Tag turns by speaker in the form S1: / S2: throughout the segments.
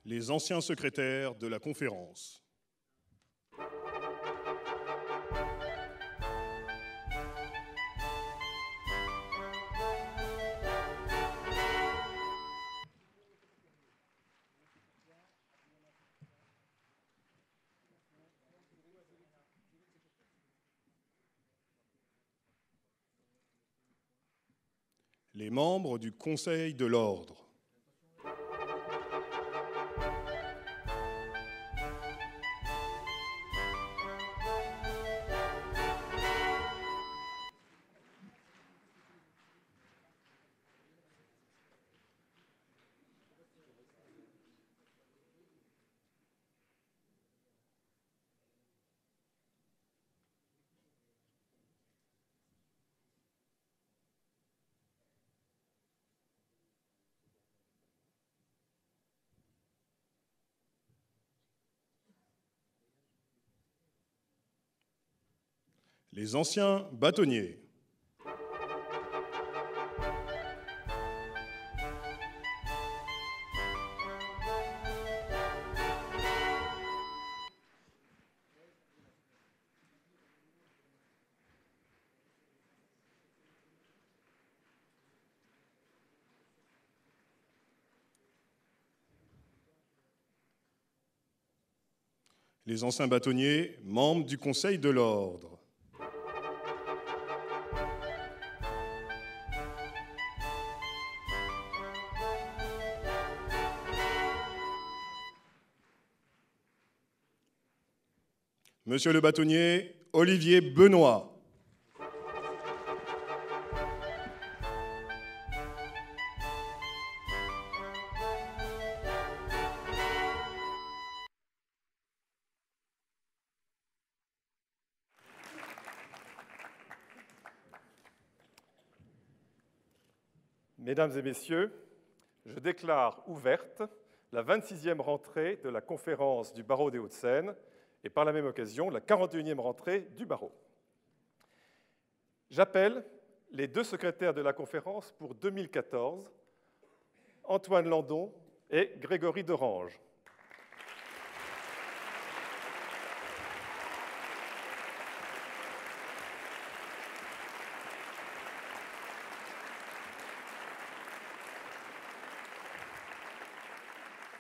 S1: les anciens secrétaires de la conférence. Les membres du Conseil de l'Ordre. Les anciens bâtonniers. Les anciens bâtonniers, membres du Conseil de l'Ordre. Monsieur le bâtonnier Olivier Benoît.
S2: Mesdames et messieurs, je déclare ouverte la 26e rentrée de la conférence du barreau des Hauts-de-Seine et par la même occasion la 41e rentrée du barreau. J'appelle les deux secrétaires de la conférence pour 2014, Antoine Landon et Grégory Derange.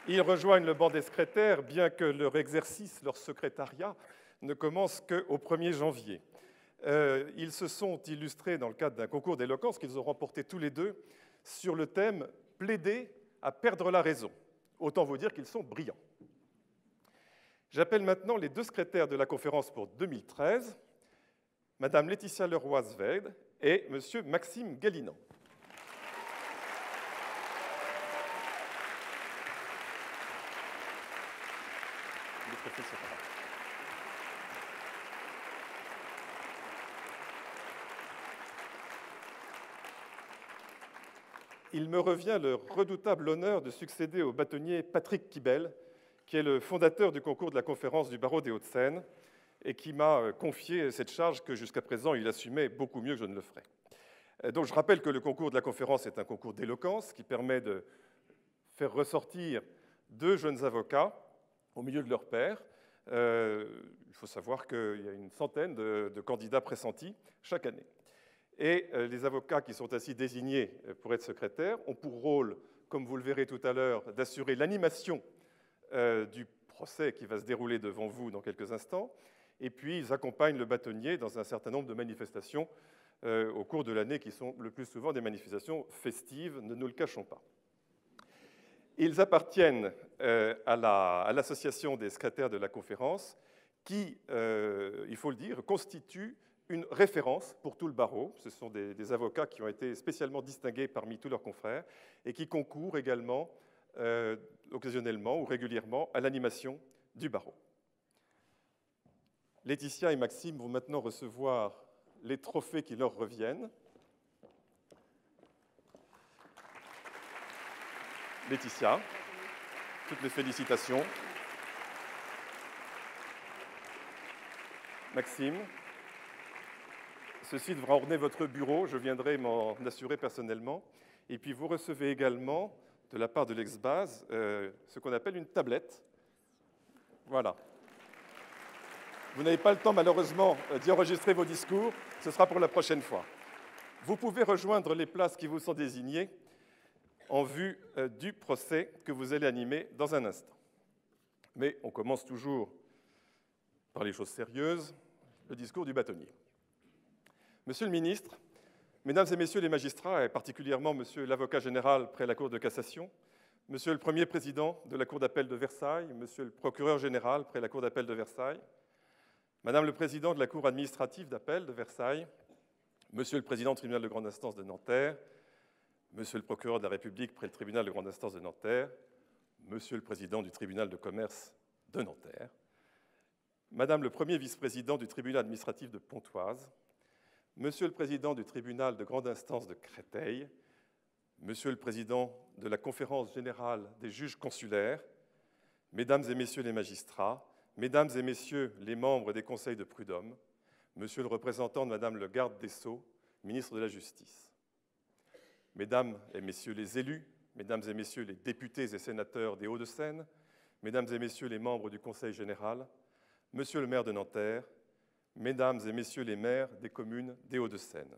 S2: Ils rejoignent le banc des secrétaires, bien que leur exercice, leur secrétariat, ne commence qu'au 1er janvier. Ils se sont illustrés dans le cadre d'un concours d'éloquence qu'ils ont remporté tous les deux sur le thème « Plaider à perdre la raison ». Autant vous dire qu'ils sont brillants. J'appelle maintenant les deux secrétaires de la conférence pour 2013, Madame Laetitia Leroy-Sved et Monsieur Maxime Galinan. Il me revient le redoutable honneur de succéder au bâtonnier Patrick Kibel, qui est le fondateur du concours de la conférence du barreau des Hauts-de-Seine et qui m'a confié cette charge que jusqu'à présent il assumait beaucoup mieux que je ne le ferais. Donc je rappelle que le concours de la conférence est un concours d'éloquence qui permet de faire ressortir deux jeunes avocats au milieu de leurs pairs. Il faut savoir qu'il y a une centaine de candidats pressentis chaque année. Et les avocats qui sont ainsi désignés pour être secrétaires ont pour rôle, comme vous le verrez tout à l'heure, d'assurer l'animation du procès qui va se dérouler devant vous dans quelques instants. Et puis, ils accompagnent le bâtonnier dans un certain nombre de manifestations au cours de l'année qui sont le plus souvent des manifestations festives, ne nous le cachons pas. Ils appartiennent à l'association des secrétaires de la conférence qui, il faut le dire, constitue une référence pour tout le barreau. Ce sont des avocats qui ont été spécialement distingués parmi tous leurs confrères et qui concourent également, occasionnellement ou régulièrement, à l'animation du barreau. Laetitia et Maxime vont maintenant recevoir les trophées qui leur reviennent. Laetitia, toutes les félicitations. Maxime, ceci devra orner votre bureau, je viendrai m'en assurer personnellement. Et puis vous recevez également de la part de l'ex-base ce qu'on appelle une tablette. Voilà. Vous n'avez pas le temps, malheureusement, d'y enregistrer vos discours. Ce sera pour la prochaine fois. Vous pouvez rejoindre les places qui vous sont désignées en vue du procès que vous allez animer dans un instant. Mais on commence toujours par les choses sérieuses, le discours du bâtonnier. Monsieur le ministre, Mesdames et Messieurs les magistrats, et particulièrement Monsieur l'avocat général près la Cour de cassation, Monsieur le Premier président de la Cour d'appel de Versailles, Monsieur le procureur général près la Cour d'appel de Versailles, Madame le président de la Cour administrative d'appel de Versailles, Monsieur le président du tribunal de grande instance de Nanterre, Monsieur le procureur de la République près le tribunal de grande instance de Nanterre, Monsieur le président du tribunal de commerce de Nanterre, Madame le premier vice-président du tribunal administratif de Pontoise, Monsieur le président du tribunal de grande instance de Créteil, Monsieur le président de la conférence générale des juges consulaires, Mesdames et Messieurs les magistrats, Mesdames et Messieurs les membres des conseils de prud'homme, Monsieur le représentant de Madame le garde des Sceaux, ministre de la Justice, Mesdames et Messieurs les élus, Mesdames et Messieurs les députés et sénateurs des Hauts-de-Seine, Mesdames et Messieurs les membres du Conseil général, Monsieur le maire de Nanterre, Mesdames et Messieurs les maires des communes des Hauts-de-Seine,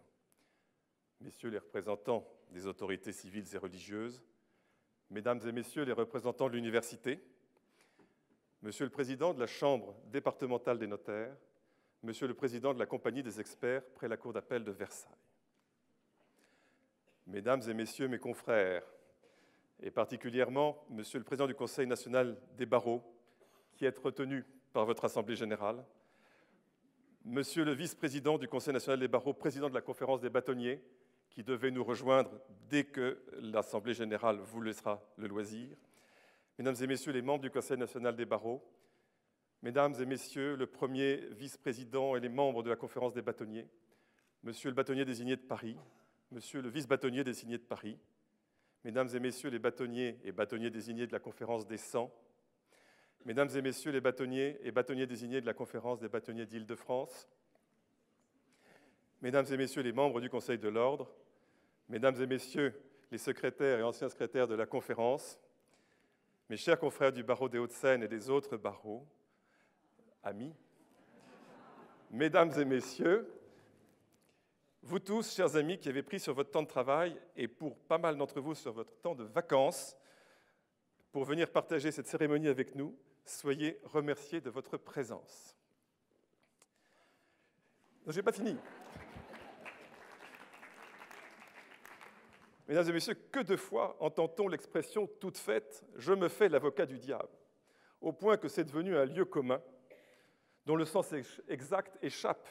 S2: Messieurs les représentants des autorités civiles et religieuses, Mesdames et Messieurs les représentants de l'université, Monsieur le Président de la Chambre départementale des notaires, Monsieur le Président de la Compagnie des experts près la Cour d'appel de Versailles, Mesdames et Messieurs mes confrères, et particulièrement Monsieur le Président du Conseil national des barreaux, qui est retenu par votre Assemblée générale, Monsieur le vice-président du Conseil national des barreaux, président de la conférence des bâtonniers, qui devait nous rejoindre dès que l'Assemblée générale vous laissera le loisir, Mesdames et Messieurs les membres du Conseil national des barreaux, Mesdames et Messieurs le premier vice-président et les membres de la conférence des bâtonniers, Monsieur le bâtonnier désigné de Paris, Monsieur le vice-bâtonnier désigné de Paris, Mesdames et Messieurs les bâtonniers et bâtonniers désignés de la conférence des 100, Mesdames et Messieurs les bâtonniers et bâtonniers désignés de la conférence des bâtonniers d'Île-de-France, Mesdames et Messieurs les membres du Conseil de l'Ordre, Mesdames et Messieurs les secrétaires et anciens secrétaires de la conférence, mes chers confrères du barreau des Hauts-de-Seine et des autres barreaux, amis, Mesdames et Messieurs, vous tous, chers amis, qui avez pris sur votre temps de travail et pour pas mal d'entre vous sur votre temps de vacances, pour venir partager cette cérémonie avec nous, soyez remerciés de votre présence. Je n'ai pas fini. Mesdames et Messieurs, que de fois entend-on l'expression toute faite « je me fais l'avocat du diable », au point que c'est devenu un lieu commun dont le sens exact échappe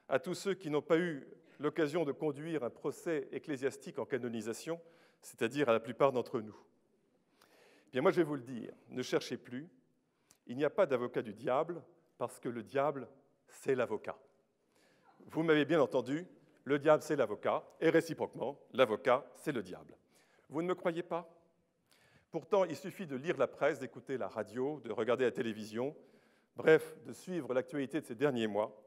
S2: à tous ceux qui n'ont pas eu l'occasion de conduire un procès ecclésiastique en canonisation, c'est-à-dire à la plupart d'entre nous. Bien, moi, je vais vous le dire, ne cherchez plus, il n'y a pas d'avocat du diable, parce que le diable, c'est l'avocat. Vous m'avez bien entendu, le diable, c'est l'avocat, et réciproquement, l'avocat, c'est le diable. Vous ne me croyez pas? Pourtant, il suffit de lire la presse, d'écouter la radio, de regarder la télévision, bref, de suivre l'actualité de ces derniers mois,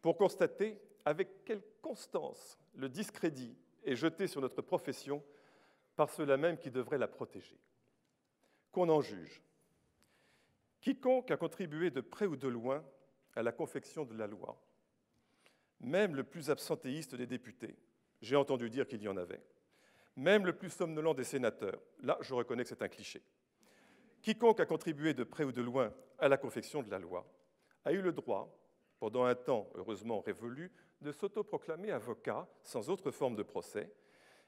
S2: pour constater avec quelle constance le discrédit est jeté sur notre profession par ceux-là même qui devraient la protéger. Qu'on en juge. Quiconque a contribué de près ou de loin à la confection de la loi, même le plus absentéiste des députés, j'ai entendu dire qu'il y en avait, même le plus somnolent des sénateurs, là je reconnais que c'est un cliché, quiconque a contribué de près ou de loin à la confection de la loi a eu le droit, pendant un temps heureusement révolu, de s'autoproclamer avocat sans autre forme de procès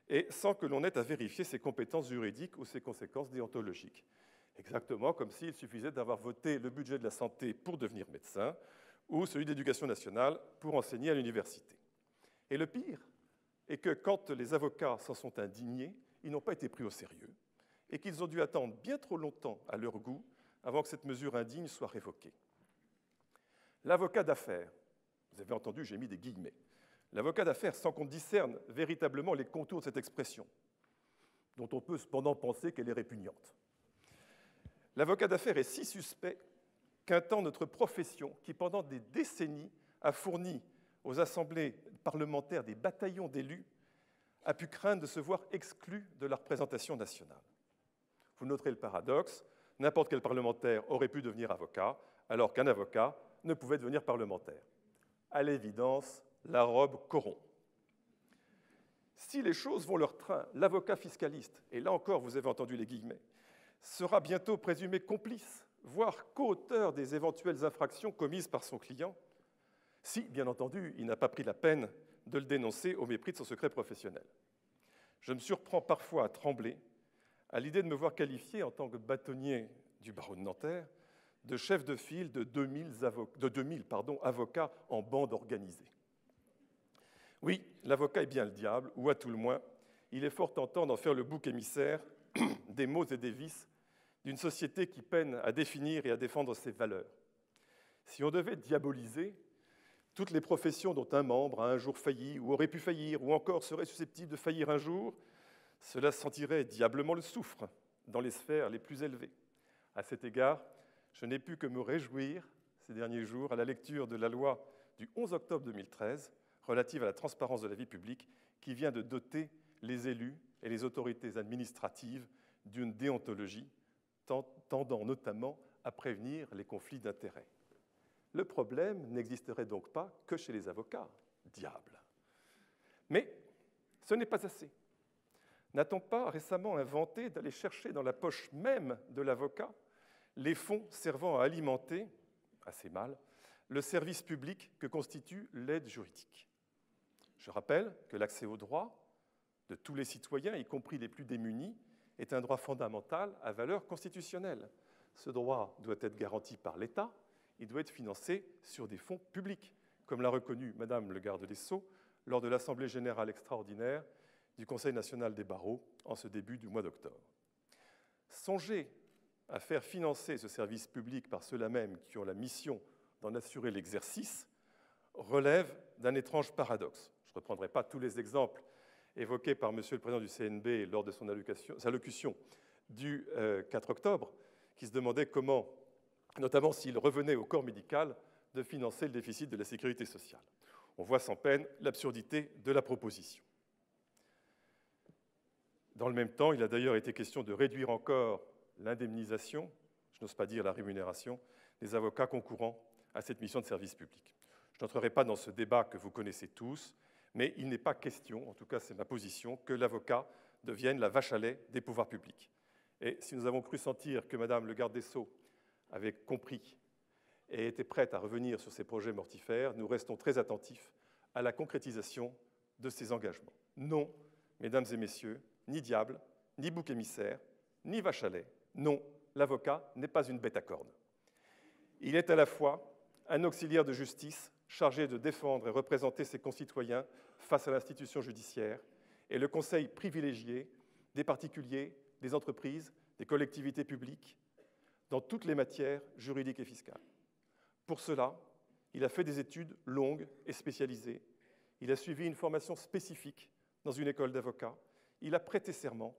S2: et sans que l'on ait à vérifier ses compétences juridiques ou ses conséquences déontologiques. Exactement comme s'il suffisait d'avoir voté le budget de la santé pour devenir médecin ou celui de l'éducation nationale pour enseigner à l'université. Et le pire est que quand les avocats s'en sont indignés, ils n'ont pas été pris au sérieux et qu'ils ont dû attendre bien trop longtemps à leur goût avant que cette mesure indigne soit révoquée. L'avocat d'affaires, vous avez entendu, j'ai mis des guillemets, l'avocat d'affaires sans qu'on discerne véritablement les contours de cette expression, dont on peut cependant penser qu'elle est répugnante. L'avocat d'affaires est si suspect qu'un temps notre profession, qui pendant des décennies a fourni aux assemblées parlementaires des bataillons d'élus, a pu craindre de se voir exclu de la représentation nationale. Vous noterez le paradoxe, n'importe quel parlementaire aurait pu devenir avocat, alors qu'un avocat ne pouvait devenir parlementaire. À l'évidence, la robe corrompt. Si les choses vont leur train, l'avocat fiscaliste, et là encore vous avez entendu les guillemets, sera bientôt présumé complice, voire coauteur des éventuelles infractions commises par son client, si, bien entendu, il n'a pas pris la peine de le dénoncer au mépris de son secret professionnel. Je me surprends parfois à trembler à l'idée de me voir qualifié en tant que bâtonnier du barreau de Nanterre de chef de file de 2000 avocats en bande organisée. Oui, l'avocat est bien le diable, ou à tout le moins, il est fort tentant d'en faire le bouc émissaire des maux et des vices d'une société qui peine à définir et à défendre ses valeurs. Si on devait diaboliser toutes les professions dont un membre a un jour failli, ou aurait pu faillir, ou encore serait susceptible de faillir un jour, cela sentirait diablement le soufre dans les sphères les plus élevées. À cet égard, je n'ai pu que me réjouir ces derniers jours à la lecture de la loi du 11 octobre 2013 relative à la transparence de la vie publique qui vient de doter les élus et les autorités administratives d'une déontologie tendant notamment à prévenir les conflits d'intérêts. Le problème n'existerait donc pas que chez les avocats, diable. Mais ce n'est pas assez. N'a-t-on pas récemment inventé d'aller chercher dans la poche même de l'avocat les fonds servant à alimenter, assez mal, le service public que constitue l'aide juridique? Je rappelle que l'accès au droit de tous les citoyens, y compris les plus démunis, est un droit fondamental à valeur constitutionnelle. Ce droit doit être garanti par l'État, il doit être financé sur des fonds publics, comme l'a reconnu Madame le garde des Sceaux lors de l'Assemblée générale extraordinaire du Conseil national des barreaux en ce début du mois d'octobre. Songez à faire financer ce service public par ceux-là même qui ont la mission d'en assurer l'exercice relève d'un étrange paradoxe. Je ne reprendrai pas tous les exemples évoqués par Monsieur le Président du CNB lors de son allocution du 4 octobre, qui se demandait comment, notamment s'il revenait au corps médical, de financer le déficit de la sécurité sociale. On voit sans peine l'absurdité de la proposition. Dans le même temps, il a d'ailleurs été question de réduire encore l'indemnisation, je n'ose pas dire la rémunération, des avocats concourant à cette mission de service public. Je n'entrerai pas dans ce débat que vous connaissez tous, mais il n'est pas question, en tout cas c'est ma position, que l'avocat devienne la vache à lait des pouvoirs publics. Et si nous avons cru sentir que Madame le garde des Sceaux avait compris et était prête à revenir sur ces projets mortifères, nous restons très attentifs à la concrétisation de ces engagements. Non, mesdames et messieurs, ni diable, ni bouc émissaire, ni vache à lait. Non, l'avocat n'est pas une bête à cornes. Il est à la fois un auxiliaire de justice chargé de défendre et représenter ses concitoyens face à l'institution judiciaire et le conseil privilégié des particuliers, des entreprises, des collectivités publiques dans toutes les matières juridiques et fiscales. Pour cela, il a fait des études longues et spécialisées. Il a suivi une formation spécifique dans une école d'avocats. Il a prêté serment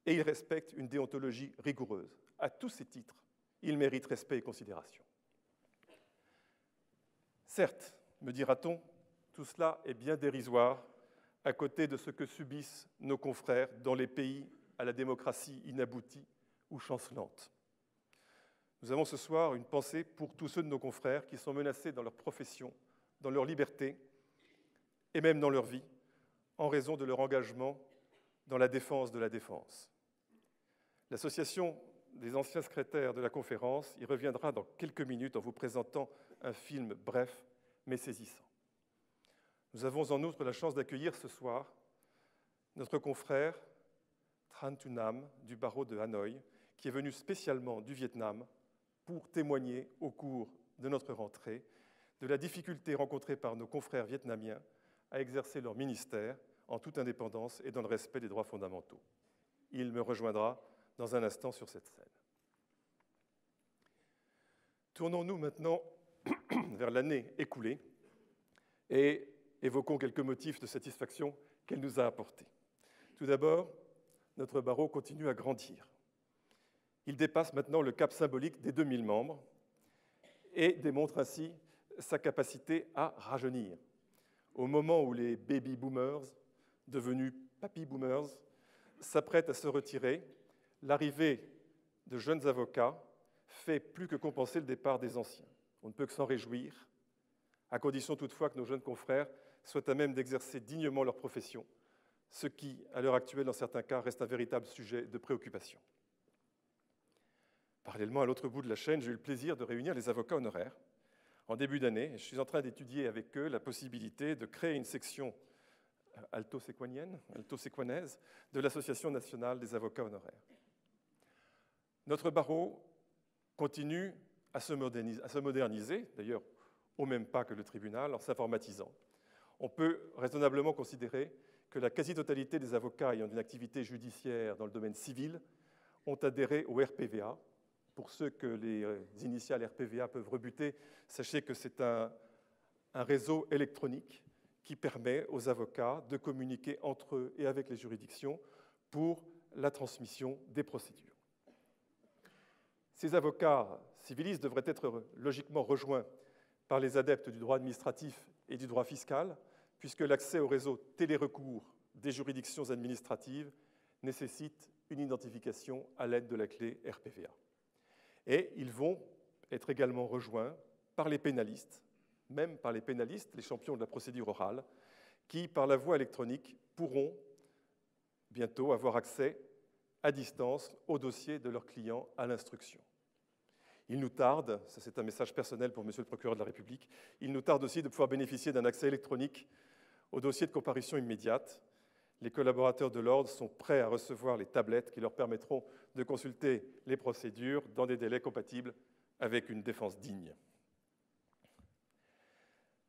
S2: et il respecte une déontologie rigoureuse. À tous ces titres, il mérite respect et considération. Certes, me dira-t-on, tout cela est bien dérisoire à côté de ce que subissent nos confrères dans les pays à la démocratie inaboutie ou chancelante. Nous avons ce soir une pensée pour tous ceux de nos confrères qui sont menacés dans leur profession, dans leur liberté et même dans leur vie, en raison de leur engagement dans la défense de la défense. L'association des anciens secrétaires de la conférence y reviendra dans quelques minutes en vous présentant un film bref mais saisissant. Nous avons en outre la chance d'accueillir ce soir notre confrère Tran Thu Nam du barreau de Hanoï, qui est venu spécialement du Vietnam pour témoigner au cours de notre rentrée de la difficulté rencontrée par nos confrères vietnamiens à exercer leur ministère en toute indépendance et dans le respect des droits fondamentaux. Il me rejoindra dans un instant sur cette scène. Tournons-nous maintenant vers l'année écoulée et évoquons quelques motifs de satisfaction qu'elle nous a apportés. Tout d'abord, notre barreau continue à grandir. Il dépasse maintenant le cap symbolique des 2000 membres et démontre ainsi sa capacité à rajeunir. Au moment où les baby boomers, devenus papy boomers, s'apprêtent à se retirer, l'arrivée de jeunes avocats fait plus que compenser le départ des anciens. On ne peut que s'en réjouir, à condition toutefois que nos jeunes confrères soient à même d'exercer dignement leur profession, ce qui, à l'heure actuelle, dans certains cas, reste un véritable sujet de préoccupation. Parallèlement, à l'autre bout de la chaîne, j'ai eu le plaisir de réunir les avocats honoraires. En début d'année, je suis en train d'étudier avec eux la possibilité de créer une section alto-séquanaise de l'Association nationale des avocats honoraires. Notre barreau continue à se moderniser, d'ailleurs au même pas que le tribunal, en s'informatisant. On peut raisonnablement considérer que la quasi-totalité des avocats ayant une activité judiciaire dans le domaine civil ont adhéré au RPVA. Pour ceux que les initiales RPVA peuvent rebuter, sachez que c'est un réseau électronique qui permet aux avocats de communiquer entre eux et avec les juridictions pour la transmission des procédures. Ces avocats civilistes devraient être logiquement rejoints par les adeptes du droit administratif et du droit fiscal, puisque l'accès au réseau télérecours des juridictions administratives nécessite une identification à l'aide de la clé RPVA. Et ils vont être également rejoints par les pénalistes, même par les pénalistes, les champions de la procédure orale, qui, par la voie électronique, pourront bientôt avoir accès à distance au dossier de leurs clients à l'instruction. Il nous tarde, ça c'est un message personnel pour Monsieur le procureur de la République, il nous tarde aussi de pouvoir bénéficier d'un accès électronique au dossier de comparution immédiate. Les collaborateurs de l'ordre sont prêts à recevoir les tablettes qui leur permettront de consulter les procédures dans des délais compatibles avec une défense digne.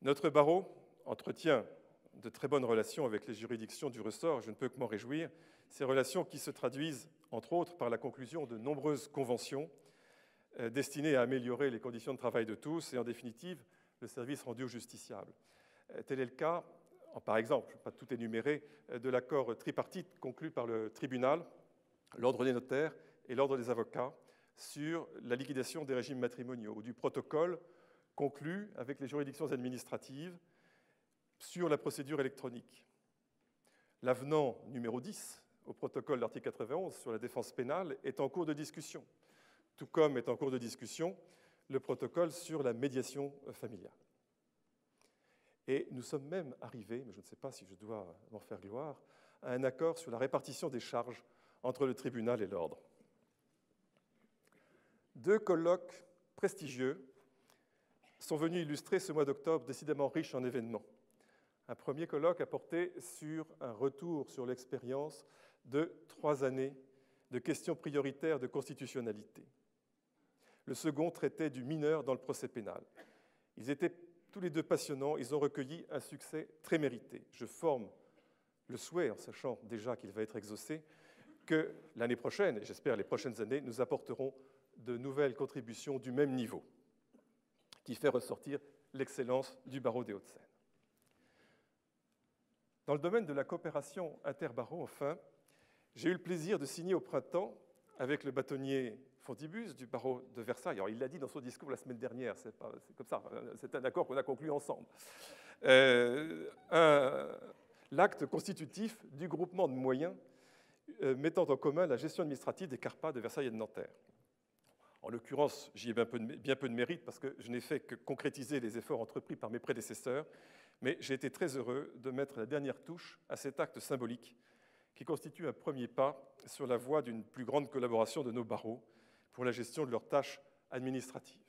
S2: Notre barreau entretient de très bonnes relations avec les juridictions du ressort, je ne peux que m'en réjouir, ces relations qui se traduisent, entre autres, par la conclusion de nombreuses conventions destinées à améliorer les conditions de travail de tous et, en définitive, le service rendu aux justiciables. Tel est le cas, par exemple, pas tout énuméré, de l'accord tripartite conclu par le tribunal, l'ordre des notaires et l'ordre des avocats sur la liquidation des régimes matrimoniaux, ou du protocole conclu avec les juridictions administratives sur la procédure électronique. L'avenant numéro 10 au protocole de l'article 91 sur la défense pénale est en cours de discussion, tout comme est en cours de discussion le protocole sur la médiation familiale. Et nous sommes même arrivés, mais je ne sais pas si je dois m'en faire gloire, à un accord sur la répartition des charges entre le tribunal et l'ordre. 2 colloques prestigieux sont venus illustrer ce mois d'octobre décidément riche en événements. Un premier colloque a porté sur un retour sur l'expérience de 3 années de questions prioritaires de constitutionnalité. Le second traitait du mineur dans le procès pénal. Ils étaient tous les deux passionnants, ils ont recueilli un succès très mérité. Je forme le souhait, en sachant déjà qu'il va être exaucé, que l'année prochaine, et j'espère les prochaines années, nous apporterons de nouvelles contributions du même niveau, qui fait ressortir l'excellence du barreau des Hauts-de-Seine. Dans le domaine de la coopération interbarreau, enfin, j'ai eu le plaisir de signer au printemps, avec le bâtonnier Fontibus du barreau de Versailles. Alors, il l'a dit dans son discours la semaine dernière, c'est comme ça, c'est un accord qu'on a conclu ensemble. L'acte constitutif du groupement de moyens mettant en commun la gestion administrative des CARPA de Versailles et de Nanterre. En l'occurrence, j'y ai bien peu de mérite parce que je n'ai fait que concrétiser les efforts entrepris par mes prédécesseurs, mais j'ai été très heureux de mettre la dernière touche à cet acte symbolique qui constitue un premier pas sur la voie d'une plus grande collaboration de nos barreaux pour la gestion de leurs tâches administratives.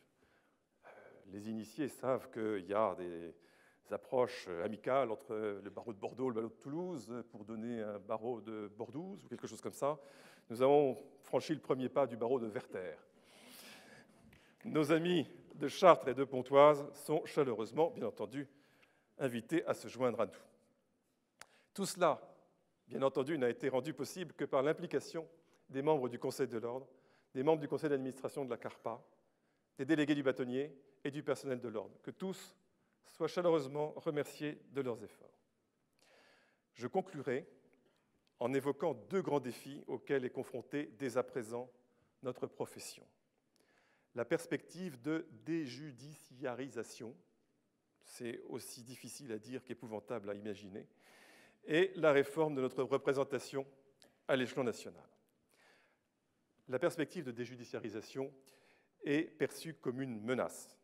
S2: Les initiés savent qu'il y a des approches amicales entre le barreau de Bordeaux et le barreau de Toulouse pour donner un barreau de Bordeaux ou quelque chose comme ça. Nous avons franchi le premier pas du barreau de Werther. Nos amis de Chartres et de Pontoise sont chaleureusement, bien entendu, invités à se joindre à nous. Tout cela, bien entendu, n'a été rendu possible que par l'implication des membres du Conseil de l'Ordre, des membres du conseil d'administration de la CARPA, des délégués du bâtonnier et du personnel de l'Ordre. Que tous soient chaleureusement remerciés de leurs efforts. Je conclurai en évoquant 2 grands défis auxquels est confrontée dès à présent notre profession. La perspective de déjudiciarisation, c'est aussi difficile à dire qu'épouvantable à imaginer, et la réforme de notre représentation à l'échelon national. la perspective de déjudiciarisation est perçue comme une menace.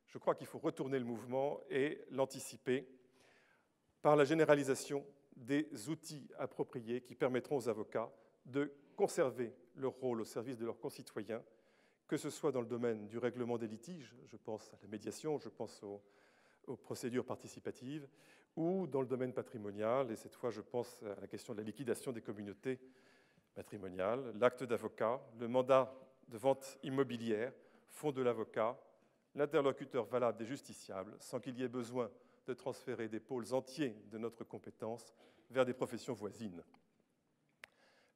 S2: Je crois qu'il faut retourner le mouvement et l'anticiper par la généralisation des outils appropriés qui permettront aux avocats de conserver leur rôle au service de leurs concitoyens, que ce soit dans le domaine du règlement des litiges, je pense à la médiation, je pense aux procédures participatives, ou dans le domaine patrimonial, et cette fois je pense à la question de la liquidation des communautés patrimoniales, l'acte d'avocat, le mandat de vente immobilière font de l'avocat l'interlocuteur valable des justiciables, sans qu'il y ait besoin de transférer des pôles entiers de notre compétence vers des professions voisines.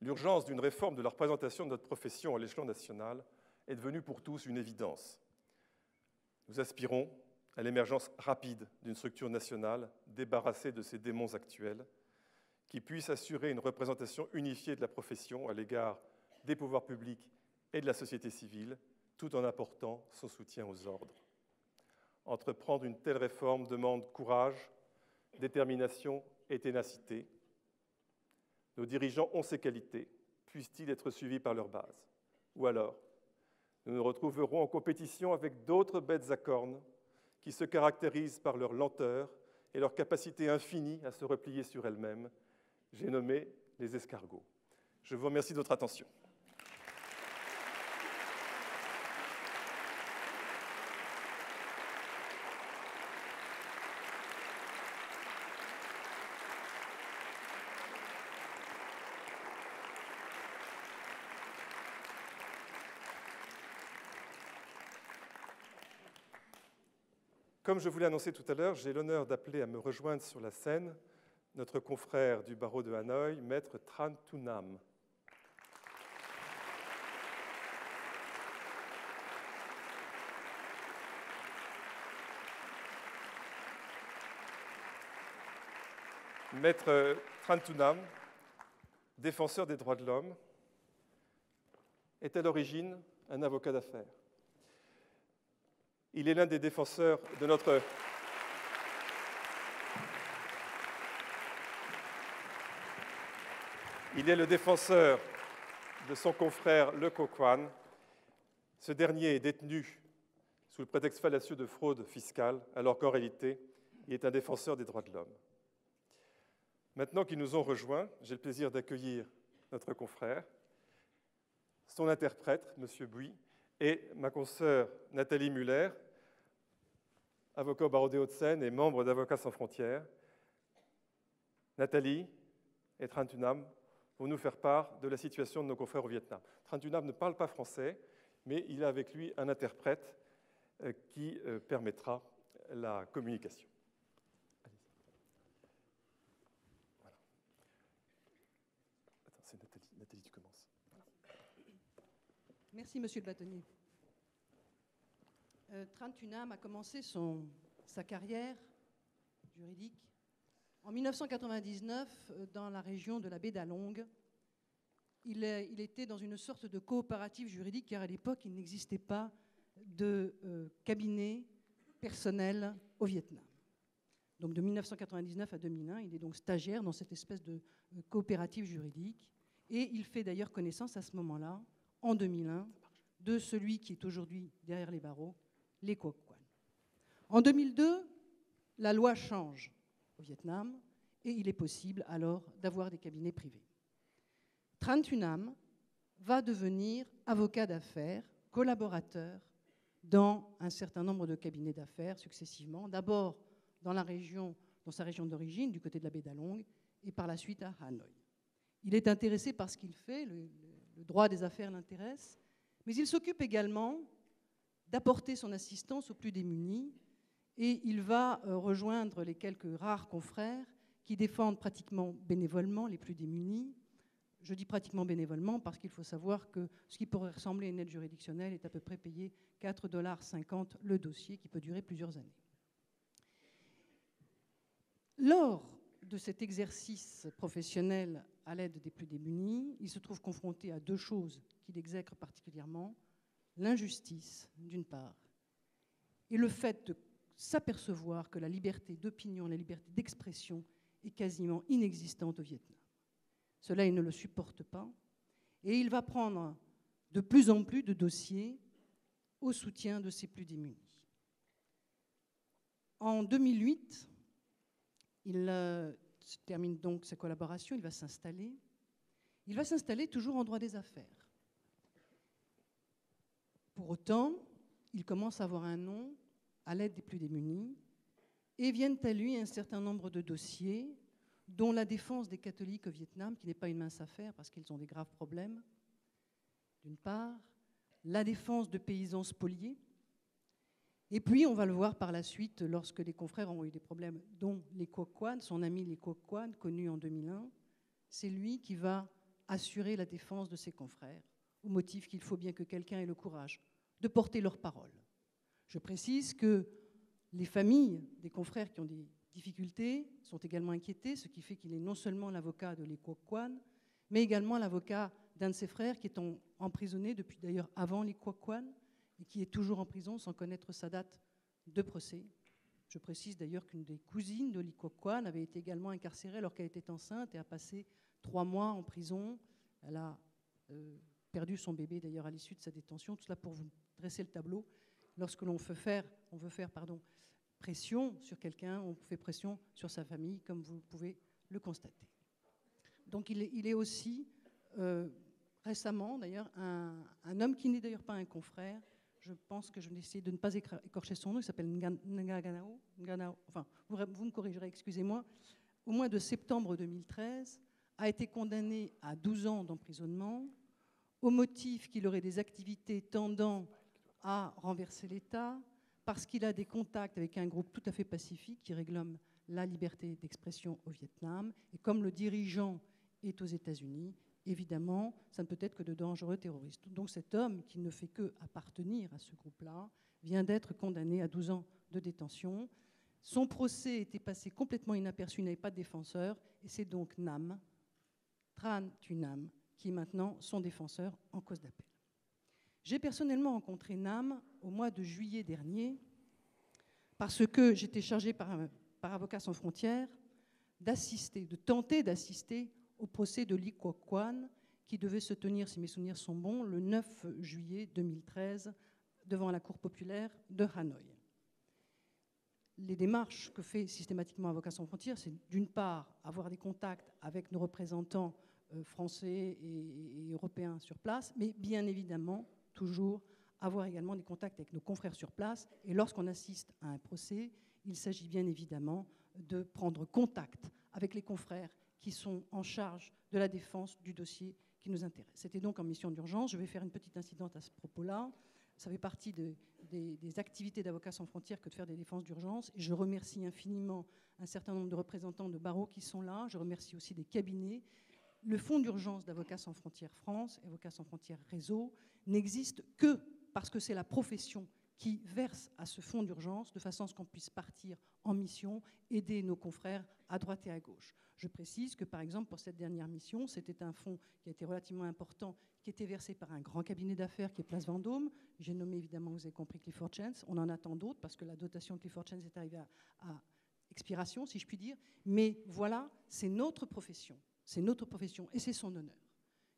S2: L'urgence d'une réforme de la représentation de notre profession à l'échelon national est devenue pour tous une évidence. Nous aspirons à l'émergence rapide d'une structure nationale débarrassée de ses démons actuels, qui puisse assurer une représentation unifiée de la profession à l'égard des pouvoirs publics et de la société civile, tout en apportant son soutien aux ordres. Entreprendre une telle réforme demande courage, détermination et ténacité. Nos dirigeants ont ces qualités, puissent-ils être suivis par leur base. Ou alors, nous nous retrouverons en compétition avec d'autres bêtes à cornes qui se caractérisent par leur lenteur et leur capacité infinie à se replier sur elles-mêmes. J'ai nommé les escargots. Je vous remercie de votre attention. Comme je vous l'ai annoncé tout à l'heure, j'ai l'honneur d'appeler à me rejoindre sur la scène notre confrère du barreau de Hanoï, Maître Tran Thu Nam. Maître Tran Thu Nam, défenseur des droits de l'homme, est à l'origine un avocat d'affaires. Il est l'un des défenseurs de notre... Il est le défenseur de son confrère Le Co Quan. Ce dernier est détenu sous le prétexte fallacieux de fraude fiscale, alors qu'en réalité, il est un défenseur des droits de l'homme. Maintenant qu'ils nous ont rejoints, j'ai le plaisir d'accueillir notre confrère, son interprète, M. Bouy, et ma consoeur Nathalie Muller, avocat au barreau des Hauts-de-Seine et membre d'Avocats sans frontières. Nathalie et Tran Thu Nam vont nous faire part de la situation de nos confrères au Vietnam. Tran Thu Nam ne parle pas français, mais il a avec lui un interprète qui permettra la communication. Voilà. Attends, c'est Nathalie. Nathalie, tu commences.
S3: Merci, Monsieur le bâtonnier. Tran Thu Nam a commencé sa carrière juridique en 1999 dans la région de la baie d'Along. Il était dans une sorte de coopérative juridique car à l'époque, il n'existait pas de cabinet personnel au Vietnam. Donc de 1999 à 2001, il est donc stagiaire dans cette espèce de coopérative juridique et il fait d'ailleurs connaissance à ce moment-là, en 2001, de celui qui est aujourd'hui derrière les barreaux, les Co Quan. En 2002, la loi change au Vietnam et il est possible alors d'avoir des cabinets privés. Tran Thu Nam va devenir avocat d'affaires, collaborateur dans un certain nombre de cabinets d'affaires successivement, d'abord dans sa région d'origine, du côté de la baie d'Along, et par la suite à Hanoï. Il est intéressé par ce qu'il fait, le droit des affaires l'intéresse, mais il s'occupe également d'apporter son assistance aux plus démunis et il va rejoindre les quelques rares confrères qui défendent pratiquement bénévolement les plus démunis. Je dis pratiquement bénévolement parce qu'il faut savoir que ce qui pourrait ressembler à une aide juridictionnelle est à peu près payé 4,50 $ le dossier qui peut durer plusieurs années. Lors de cet exercice professionnel à l'aide des plus démunis, il se trouve confronté à deux choses qu'il exècre particulièrement, l'injustice d'une part, et le fait de s'apercevoir que la liberté d'opinion, la liberté d'expression est quasiment inexistante au Vietnam. Cela, il ne le supporte pas, et il va prendre de plus en plus de dossiers au soutien de ses plus démunis. En 2008, il termine donc sa collaboration, il va s'installer. Il va s'installer toujours en droit des affaires. Pour autant, il commence à avoir un nom à l'aide des plus démunis et viennent à lui un certain nombre de dossiers, dont la défense des catholiques au Vietnam, qui n'est pas une mince affaire parce qu'ils ont des graves problèmes, d'une part, la défense de paysans spoliés, et puis on va le voir par la suite lorsque les confrères ont eu des problèmes, dont les Quoc Quan, son ami les Quoc Quan, connu en 2001, c'est lui qui va assurer la défense de ses confrères, au motif qu'il faut bien que quelqu'un ait le courage de porter leur parole. Je précise que les familles des confrères qui ont des difficultés sont également inquiétées, ce qui fait qu'il est non seulement l'avocat de les Quoc Quan, mais également l'avocat d'un de ses frères qui est emprisonné depuis d'ailleurs avant les Quoc Quan et qui est toujours en prison sans connaître sa date de procès. Je précise d'ailleurs qu'une des cousines de Ly Quoc Quan avait été également incarcérée alors qu'elle était enceinte et a passé 3 mois en prison. Elle a perdu son bébé d'ailleurs à l'issue de sa détention. Tout cela pour vous dresser le tableau. Lorsque l'on veut faire pression sur quelqu'un, on fait pression sur sa famille, comme vous pouvez le constater. Donc il est aussi récemment d'ailleurs un homme qui n'est d'ailleurs pas un confrère. Je pense que je vais essayer de ne pas écorcher son nom. Il s'appelle Nganao. Enfin, vous me corrigerez, excusez-moi. Au mois de septembre 2013, a été condamné à 12 ans d'emprisonnement au motif qu'il aurait des activités tendant à renverser l'État, parce qu'il a des contacts avec un groupe tout à fait pacifique qui réclame la liberté d'expression au Vietnam. Et comme le dirigeant est aux États-Unis, évidemment, ça ne peut être que de dangereux terroristes. Donc cet homme, qui ne fait que appartenir à ce groupe-là, vient d'être condamné à 12 ans de détention. Son procès était passé complètement inaperçu, il n'avait pas de défenseur, et c'est donc Nam, Tran Tu Nam, qui est maintenant son défenseur en cause d'appel. J'ai personnellement rencontré Nam au mois de juillet dernier parce que j'étais chargée par Avocats sans frontières de tenter d'assister au procès de Ly Quoc Quan qui devait se tenir, si mes souvenirs sont bons, le 9 juillet 2013 devant la Cour populaire de Hanoï. Les démarches que fait systématiquement Avocats sans frontières, c'est d'une part avoir des contacts avec nos représentants français et européens sur place, mais bien évidemment toujours avoir également des contacts avec nos confrères sur place. Et lorsqu'on assiste à un procès, il s'agit bien évidemment de prendre contact avec les confrères qui sont en charge de la défense du dossier qui nous intéresse. C'était donc en mission d'urgence. Je vais faire une petite incidente à ce propos-là. Ça fait partie des activités d'Avocats sans frontières que de faire des défenses d'urgence. Et je remercie infiniment un certain nombre de représentants de barreaux qui sont là. Je remercie aussi des cabinets. Le fonds d'urgence d'Avocats sans frontières France, Avocats sans frontières Réseau, n'existe que parce que c'est la profession qui verse à ce fonds d'urgence de façon à ce qu'on puisse partir en mission, aider nos confrères à droite et à gauche. Je précise que, par exemple, pour cette dernière mission, c'était un fonds qui a été relativement important, qui était versé par un grand cabinet d'affaires qui est Place Vendôme. J'ai nommé, évidemment, vous avez compris, Clifford Chance. On en attend d'autres parce que la dotation de Clifford Chance est arrivée à expiration, si je puis dire. Mais voilà, c'est notre profession. C'est notre profession et c'est son honneur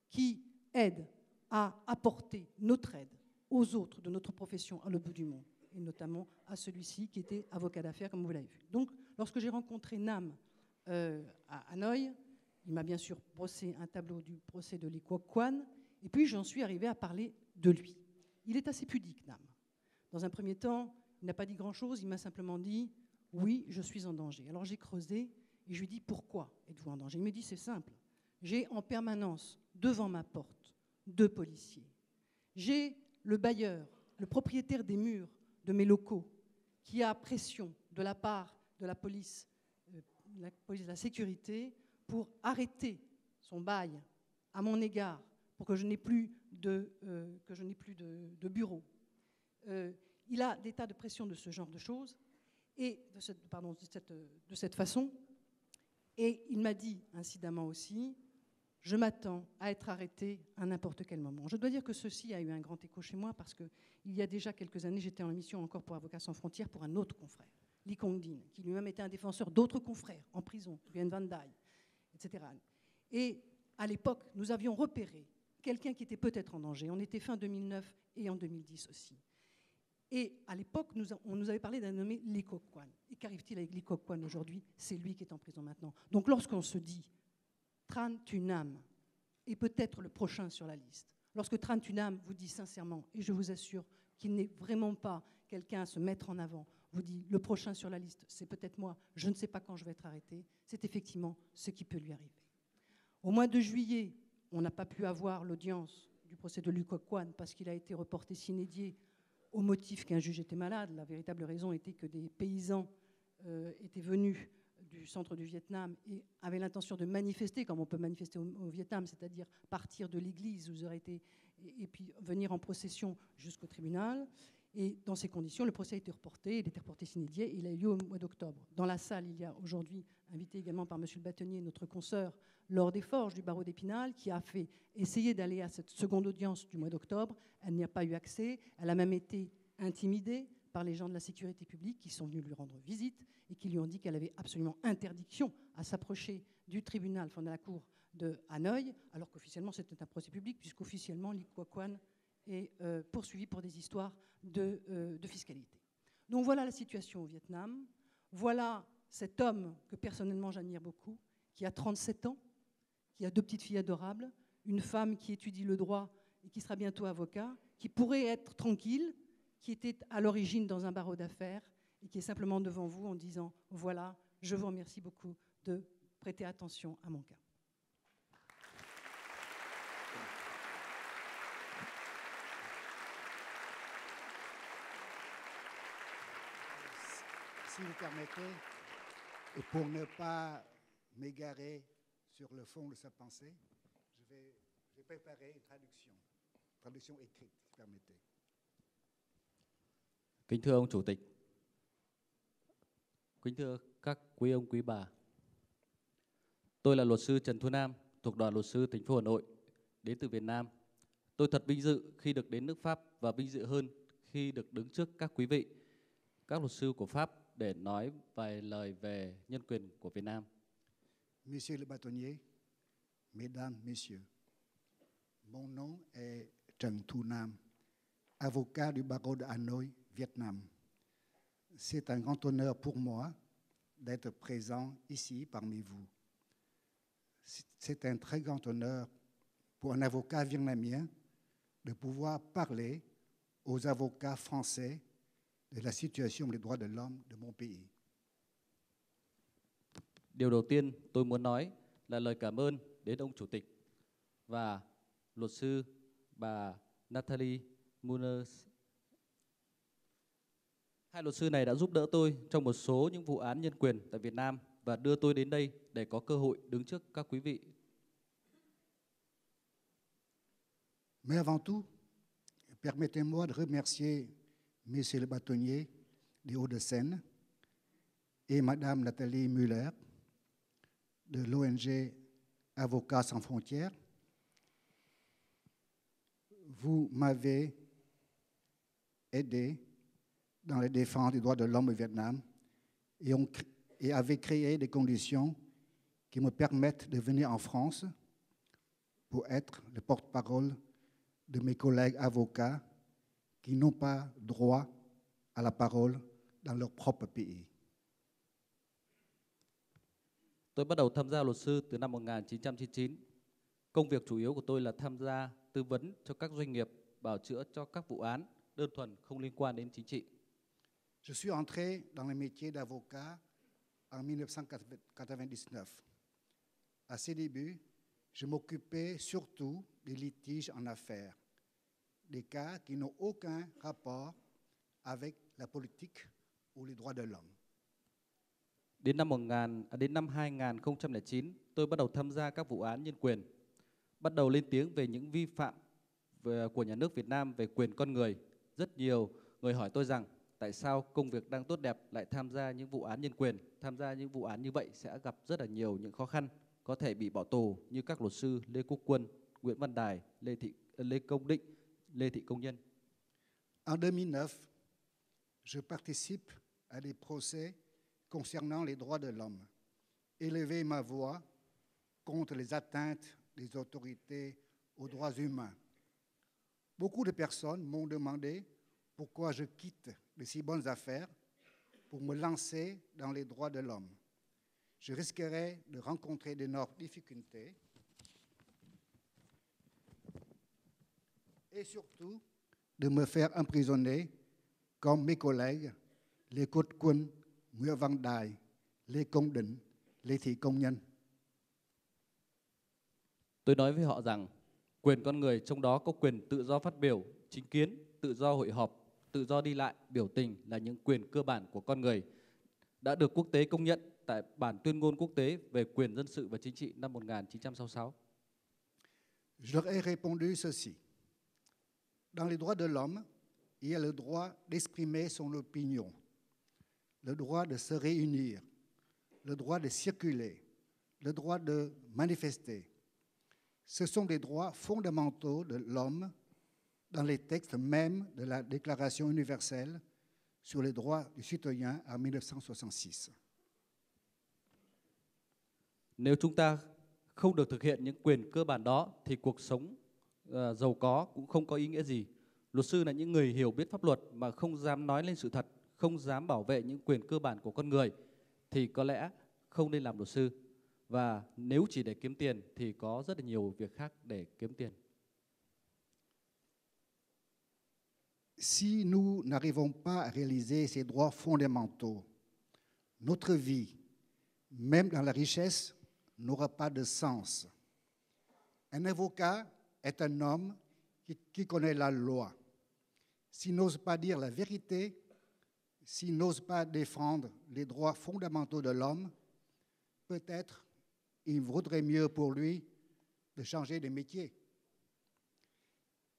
S3: qui aide à apporter notre aide aux autres de notre profession à l'autre bout du monde, et notamment à celui-ci qui était avocat d'affaires, comme vous l'avez vu. Donc, lorsque j'ai rencontré Nam à Hanoï, il m'a bien sûr brossé un tableau du procès de Ly Quoc Quan, et puis j'en suis arrivé à parler de lui. Il est assez pudique, Nam. Dans un premier temps, il n'a pas dit grand-chose, il m'a simplement dit « Oui, je suis en danger ». Alors j'ai creusé, et je lui ai dit « Pourquoi êtes-vous en danger ?» Il me dit « C'est simple, j'ai en permanence devant ma porte 2 policiers. J'ai le bailleur, le propriétaire des murs de mes locaux, qui a pression de la part de la police de la sécurité pour arrêter son bail à mon égard, pour que je n'ai plus de bureau. Il a des tas de pression de ce genre de choses, et de cette façon. Et il m'a dit incidemment aussi, je m'attends à être arrêté à n'importe quel moment. Je dois dire que ceci a eu un grand écho chez moi parce qu'il y a déjà quelques années, j'étais en mission encore pour Avocats sans frontières pour un autre confrère, Ly Cong Din, qui lui-même était un défenseur d'autres confrères en prison, Nguyen Van Dai, etc. Et à l'époque, nous avions repéré quelqu'un qui était peut-être en danger. On était fin 2009 et en 2010 aussi. Et à l'époque, on nous avait parlé d'un nommé Lee Kok-Kwan. Et qu'arrive-t-il avec Lee Kok-Kwan aujourd'hui? C'est lui qui est en prison maintenant. Donc lorsqu'on se dit Tran Tunam est peut-être le prochain sur la liste, lorsque Tran Tunam vous dit sincèrement, et je vous assure qu'il n'est vraiment pas quelqu'un à se mettre en avant, vous dit le prochain sur la liste, c'est peut-être moi, je ne sais pas quand je vais être arrêté, c'est effectivement ce qui peut lui arriver. Au mois de juillet, on n'a pas pu avoir l'audience du procès de Lee Kok-Kwan parce qu'il a été reporté sine die au motif qu'un juge était malade. La véritable raison était que des paysans étaient venus du centre du Vietnam et avaient l'intention de manifester, comme on peut manifester au Vietnam, c'est-à-dire partir de l'église où ils auraient été, et puis venir en procession jusqu'au tribunal. Et dans ces conditions, le procès a été reporté, il était reporté sine die, et il a eu lieu au mois d'octobre. Dans la salle, il y a aujourd'hui, invité également par M. le bâtonnier, notre consoeur Laure Desforges du barreau d'Épinal, qui a fait essayer d'aller à cette seconde audience du mois d'octobre. Elle n'y a pas eu accès. Elle a même été intimidée par les gens de la sécurité publique qui sont venus lui rendre visite et qui lui ont dit qu'elle avait absolument interdiction à s'approcher du tribunal, enfin de la cour de Hanoï, alors qu'officiellement c'était un procès public, puisqu'officiellement Lee Kok-Kwan est poursuivi pour des histoires de fiscalité. Donc voilà la situation au Vietnam. Voilà cet homme que personnellement j'admire beaucoup, qui a 37 ans, qui a 2 petites filles adorables, une femme qui étudie le droit et qui sera bientôt avocat, qui pourrait être tranquille, qui était à l'origine dans un barreau d'affaires et qui est simplement devant vous en disant « Voilà, je vous remercie beaucoup de prêter attention à mon cas ».
S4: Si vous permettez, et pour ne pas m'égarer sur le fond de sa pensée, j'ai préparé une traduction écrite, si vous permettez.
S5: Kính thưa ông Chủ tịch, kính thưa các quý ông quý bà, tôi là luật sư Trần Thu Nam thuộc đoàn luật sư thành phố Hà Nội, đến từ Việt Nam. Tôi thật vinh dự khi được đến nước Pháp và vinh dự hơn khi được đứng trước các quý vị, các luật sư của Pháp để nói vài lời về nhân quyền của Việt Nam.
S4: Monsieur le bâtonnier, mesdames, messieurs, mon nom est Trần Thu Nam, avocat du barreau de Hanoï, Vietnam. C'est un grand honneur pour moi d'être présent ici parmi vous. C'est un très grand honneur pour un avocat vietnamien de pouvoir parler aux avocats français de la situation des droits de l'homme de mon pays.
S5: Điều đầu tiên tôi muốn nói là lời cảm ơn đến ông Chủ tịch và luật sư bà Natalie Munoz. Hai luật sư này đã giúp đỡ tôi trong một số những vụ án nhân quyền tại Việt Nam và đưa tôi đến đây để có cơ hội đứng trước các quý vị.
S4: Mais avant tout, permettez-moi de remercier Monsieur le bâtonnier des Hauts-de-Seine et Madame Nathalie Müller de l'ONG Avocats sans frontières. Vous m'avez aidé dans la défense des droits de l'homme au Vietnam et avez créé des conditions qui me permettent de venir en France pour être le porte-parole de mes collègues avocats qui n'ont pas droit à la parole dans leur propre pays.
S5: Tôi bắt đầu tham gia luật sư từ năm 1999. Công việc chủ yếu của tôi là tham gia tư vấn cho các doanh nghiệp, bào chữa cho các vụ án đơn thuần không liên quan đến chính trị.
S4: Je suis entré dans le métier d'avocat en 1999. À ses débuts, je m'occupais surtout des litiges en affaires, des cas qui n'ont aucun rapport avec la politique ou les droits de l'homme.
S5: Đến năm 2009, tôi bắt đầu tham gia các vụ án nhân quyền, bắt đầu lên tiếng về những vi phạm của nhà nước Việt Nam về quyền con người. Rất nhiều người hỏi tôi rằng tại sao công việc đang tốt đẹp lại tham gia những vụ án nhân quyền, tham gia những vụ án như vậy sẽ gặp rất là nhiều những khó khăn, có thể bị bỏ tù như các luật sư Lê Quốc Quân, Nguyễn Văn Đài, Lê Công Định, Lê Thị Công Nhân.
S4: En 2009, je participe à des procès concernant les droits de l'homme, élever ma voix contre les atteintes des autorités aux droits humains. Beaucoup de personnes m'ont demandé pourquoi je quitte de si bonnes affaires pour me lancer dans les droits de l'homme. Je risquerais de rencontrer d'énormes difficultés et surtout de me faire emprisonner comme mes collègues, Lê Quốc Quân, Nguyễn Văn Đài, Lê Công Định, Lê Thị Công Nhân.
S5: Tôi nói với họ rằng quyền con người trong đó có quyền tự do phát biểu, chính kiến, tự do hội họp, tự do đi lại, biểu tình là những quyền cơ bản của con người đã được quốc tế công nhận tại bản tuyên ngôn quốc tế về quyền dân sự và chính trị năm 1966.
S4: Je leur ai répondu ceci. Dans les droits de l'homme, il y a le droit d'exprimer son opinion, le droit de se réunir, le droit de circuler, le droit de manifester. Ce sont des droits fondamentaux de l'homme dans les textes même de la Déclaration universelle sur les droits du citoyen en 1966.
S5: Nếu chúng ta không được thực hiện những quyền cơ bản đó thì cuộc sống giàu có cũng không có ý nghĩa gì. Luật sư là những người hiểu biết pháp luật mà không dám nói lên sự thật, không dám bảo vệ những quyền cơ bản của con người thì có lẽ không nên làm luật sư. Và nếu chỉ để kiếm tiền thì có rất là nhiều việc khác để kiếm tiền.
S4: Si nous n'arrivons pas à réaliser ces droits fondamentaux, notre vie, même dans la richesse, n'aura pas de sens. Un avocat est un homme qui connaît la loi. S'il n'ose pas dire la vérité, s'il n'ose pas défendre les droits fondamentaux de l'homme, peut-être il vaudrait mieux pour lui de changer de métier.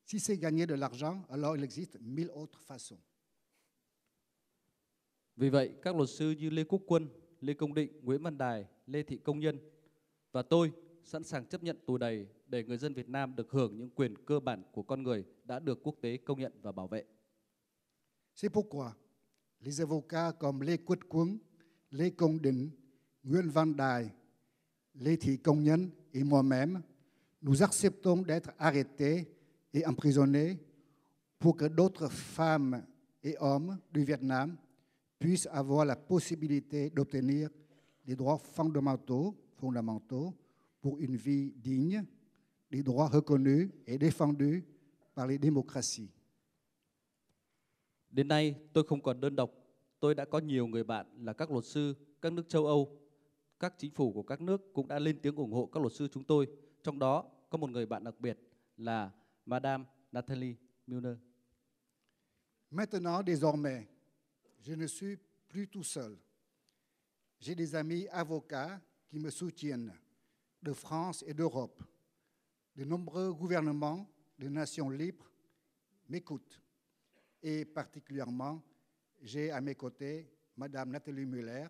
S4: Si c'est gagner de l'argent, alors il existe 1000 autres façons.
S5: Vì vậy, các luật sư như Lê Quốc Quân, Lê Công Định, Nguyễn Văn Đài, Lê Thị Công Nhân và tôi sẵn sàng chấp nhận tù đầy để người dân Việt Nam được hưởng những quyền cơ bản của con người đã được quốc tế công nhận và bảo vệ.
S4: C'est pourquoi les avocats comme Lê Quốc Quân, Lê Công Định, Nguyễn Văn Đài, Lê Thị Công Nhân et moi-même, nous acceptons d'être arrêtés et emprisonnés pour que d'autres femmes et hommes du Vietnam puissent avoir la possibilité d'obtenir des droits fondamentaux pour une vie digne, des droits reconnus et défendus par les démocraties.
S5: Đến nay, tôi không còn đơn độc. Tôi đã có nhiều người bạn là các luật sư, các nước châu Âu. Các chính phủ của các nước cũng đã lên tiếng ủng hộ các luật sư chúng tôi. Trong đó có một người bạn đặc biệt là Madame Nathalie Müller.
S4: Maintenant, désormais, je ne suis plus tout seul. J'ai des amis avocats qui me soutiennent de France et d'Europe. De nombreux gouvernements de nations libres m'écoutent. Et particulièrement, j'ai à mes côtés Madame Nathalie Müller,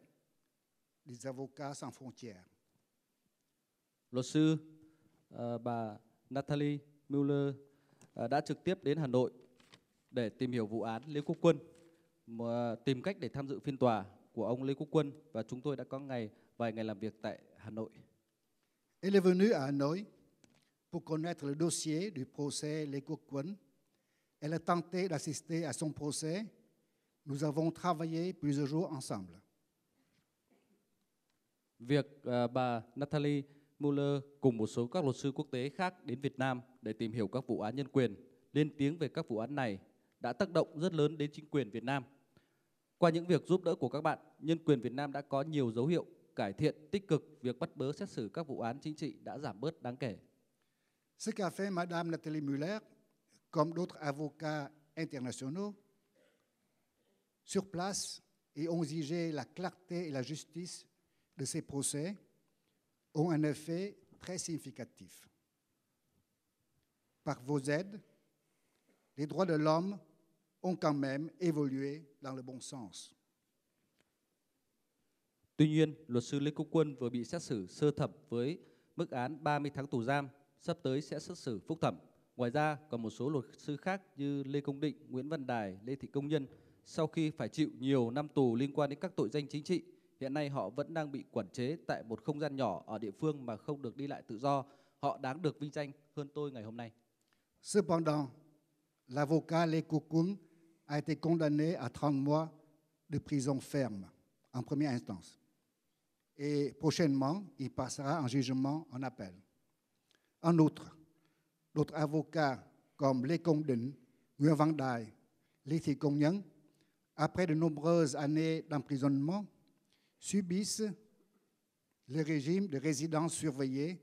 S4: des Avocats sans frontières.
S5: Luật sư bà Nathalie Müller đã trực tiếp đến Hà Nội để tìm hiểu vụ án Lê Quốc Quân, tìm cách để tham dự phiên tòa của ông Lê Quốc Quân và chúng tôi đã có vài ngày làm việc tại Hà Nội.
S4: Elle est venue à Hanoï pour connaître le dossier du procès Lê Quốc Quân. Elle a tenté d'assister à son procès. Nous avons travaillé plusieurs jours ensemble.
S5: Việc bà Nathalie Müller cùng một số các luật sư quốc tế khác đến Việt Nam để tìm hiểu các vụ án nhân quyền, lên tiếng về các vụ án này đã tác động rất lớn đến chính quyền Việt Nam. Qua những việc giúp đỡ của các bạn, nhân quyền Việt Nam đã có nhiều dấu hiệu cải thiện tích cực, việc bắt bớ xét xử các vụ án chính trị đã giảm bớt đáng kể.
S4: Ce qu'a fait Madame Nathalie Müller, comme d'autres avocats internationaux, sur place et ont exigé la clarté et la justice de ces procès, ont un effet très significatif. Par vos aides, les droits de l'homme ont quand même évolué dans le bon sens.
S5: Tuy nhiên, luật sư Lê Quốc Quân vừa bị xét xử sơ thẩm với mức án 30 tháng tù giam, sắp tới sẽ xét xử phúc thẩm. Ngoài ra, còn một số luật sư khác như Lê Công Định, Nguyễn Văn Đài, Lê Thị Công Nhân, sau khi phải chịu nhiều năm tù liên quan đến các tội danh chính trị, hiện nay họ vẫn đang bị quản chế tại một không gian nhỏ ở địa phương mà không được đi lại tự do. họ đáng được vinh danh hơn tôi ngày hôm nay.
S4: Cependant, l'avocat Lê Quốc Quân a été condamné à 30 mois de prison ferme en première instance. Et prochainement, il passera en jugement en appel. En outre, d'autres avocats comme Lê Công Định, Nguyễn Văn Đài, Lê Thị Công Nhân, après de nombreuses années d'emprisonnement, subissent le régime de résidence surveillée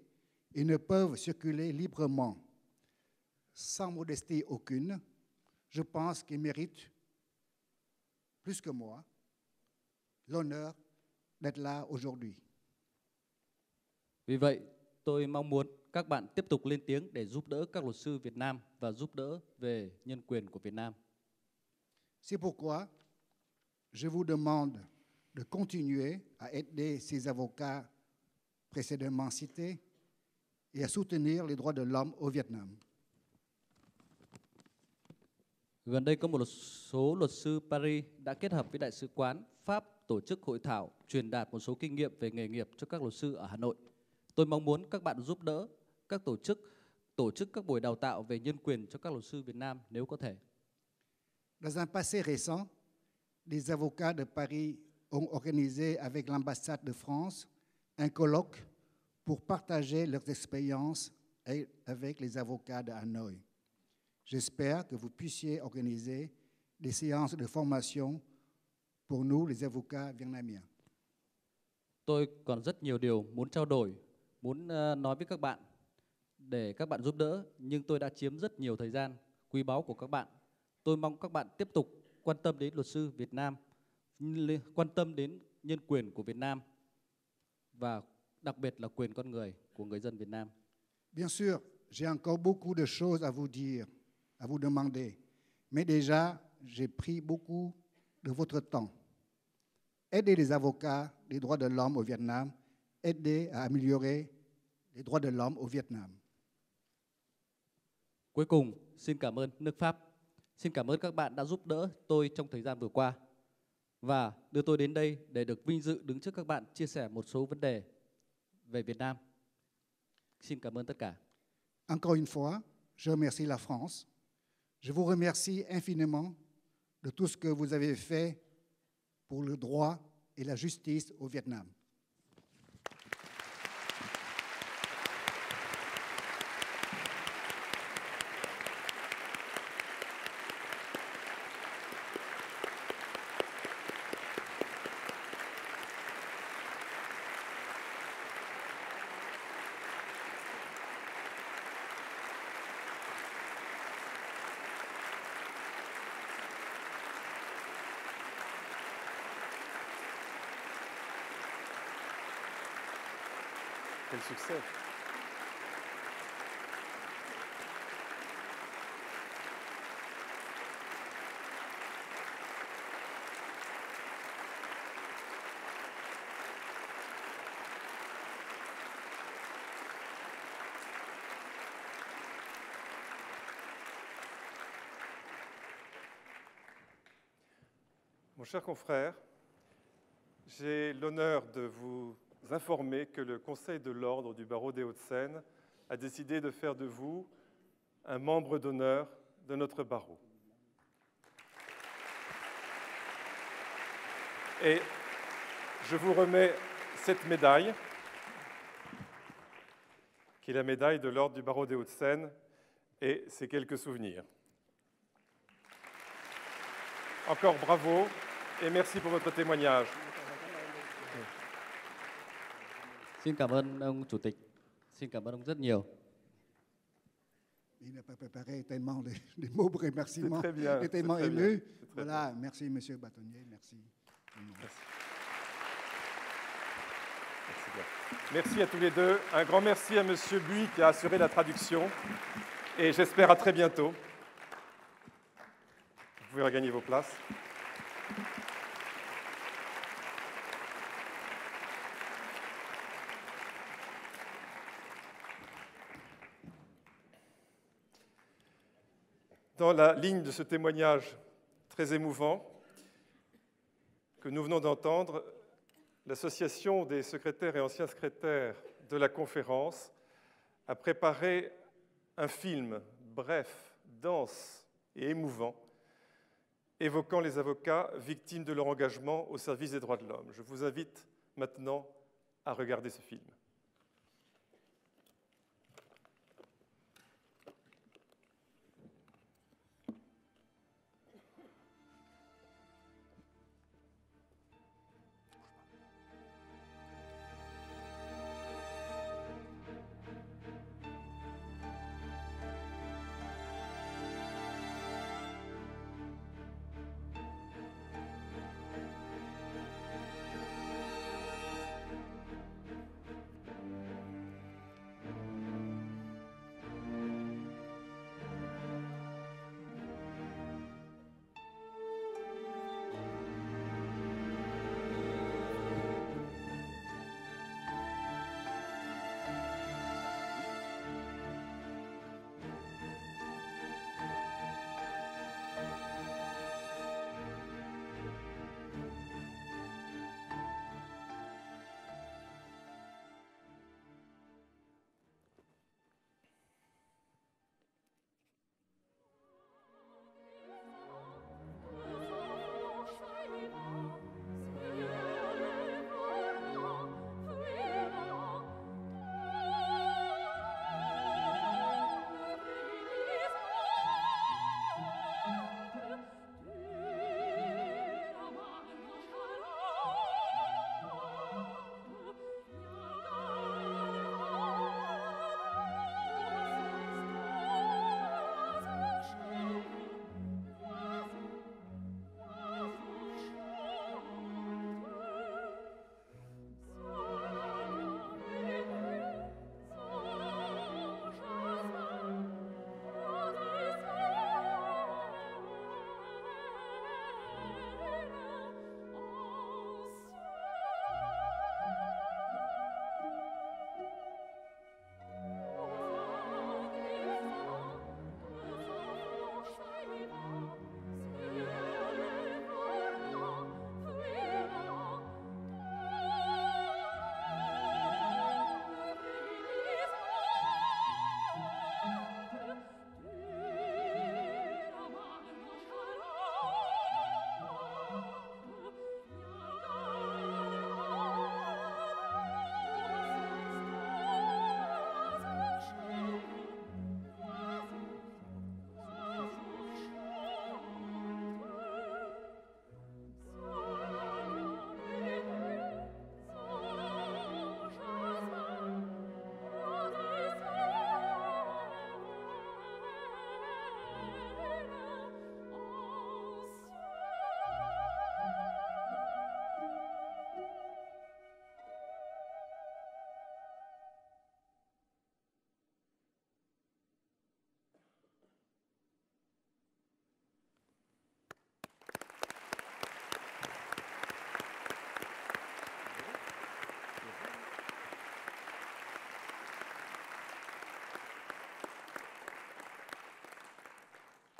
S4: et ne peuvent circuler librement. Sans modestie aucune, je pense qu'ils méritent, plus que moi, l'honneur d'être là aujourd'hui.
S5: Vì vậy, tôi mong muốn các bạn tiếp tục lên tiếng để giúp đỡ các luật sư Việt Nam và giúp đỡ về nhân quyền của Việt Nam.
S4: C'est pourquoi je vous demande de continuer à aider ces avocats précédemment cités et à soutenir les droits de l'homme au Vietnam.
S5: Gần đây có một số luật sư Paris đã kết hợp với Đại sứ quán Pháp tổ chức hội thảo truyền đạt một số kinh nghiệm về nghề nghiệp cho các luật sư ở Hà Nội. Tôi mong muốn các bạn giúp đỡ các tổ chức các buổi đào tạo về nhân quyền cho các luật sư Việt Nam nếu có thể.
S4: Dans un passé récent, des avocats de Paris ont organisé avec l'ambassade de France un colloque pour partager leurs expériences avec les avocats de Hanoï. J'espère que vous puissiez organiser des séances de formation pour nous, les avocats vietnamiens.
S5: Tôi còn rất nhiều điều muốn trao đổi, muốn nói với các bạn để các bạn giúp đỡ, nhưng tôi đã chiếm rất nhiều thời gian quý báu của các bạn. Tôi mong các bạn tiếp tục quan tâm đến luật sư Việt Nam, quan tâm đến nhân quyền của Việt Nam và đặc biệt là quyền con người của người dân Việt Nam.
S4: Bien sûr, j'ai encore beaucoup de choses à vous dire, à vous demander, mais déjà, j'ai pris beaucoup de votre temps. Aidez les avocats des droits de l'homme au Vietnam, aidez à améliorer les droits de l'homme au Vietnam.
S5: Cuối cùng, xin cảm ơn nước Pháp. Xin cảm ơn các bạn đã giúp đỡ tôi trong thời gian vừa qua và đưa tôi đến đây để được vinh dự đứng trước các bạn chia sẻ một số vấn đề về Việt Nam. Xin cảm ơn tất cả.
S4: Encore une fois, je remercie la France. Je vous remercie infiniment de tout ce que vous avez fait pour le droit et la justice au Vietnam.
S2: Quel succès! Mon cher confrère, j'ai l'honneur de vous informer que le Conseil de l'Ordre du Barreau des Hauts-de-Seine a décidé de faire de vous un membre d'honneur de notre barreau. Et je vous remets cette médaille, qui est la médaille de l'Ordre du Barreau des Hauts-de-Seine, et ces quelques souvenirs. Encore bravo et merci pour votre témoignage.
S5: Xin cảm ơn ông Chủ tịch. Xin cảm ơn ông rất nhiều.
S4: Il n'a pas préparé tellement des mots de remerciement.
S2: C'est très bien.
S4: Il est tellement
S2: c'est très
S4: ému.
S2: bien, c'est très
S4: Voilà, merci Monsieur Bâtonnier, merci.
S2: Merci. Merci bien. Merci à tous les deux. Un grand merci à Monsieur Buis qui a assuré la traduction. Et j'espère à très bientôt. Vous pouvez regagner vos places. Dans la ligne de ce témoignage très émouvant que nous venons d'entendre, l'Association des secrétaires et anciens secrétaires de la conférence a préparé un film bref, dense et émouvant, évoquant les avocats victimes de leur engagement au service des droits de l'homme. Je vous invite maintenant à regarder ce film.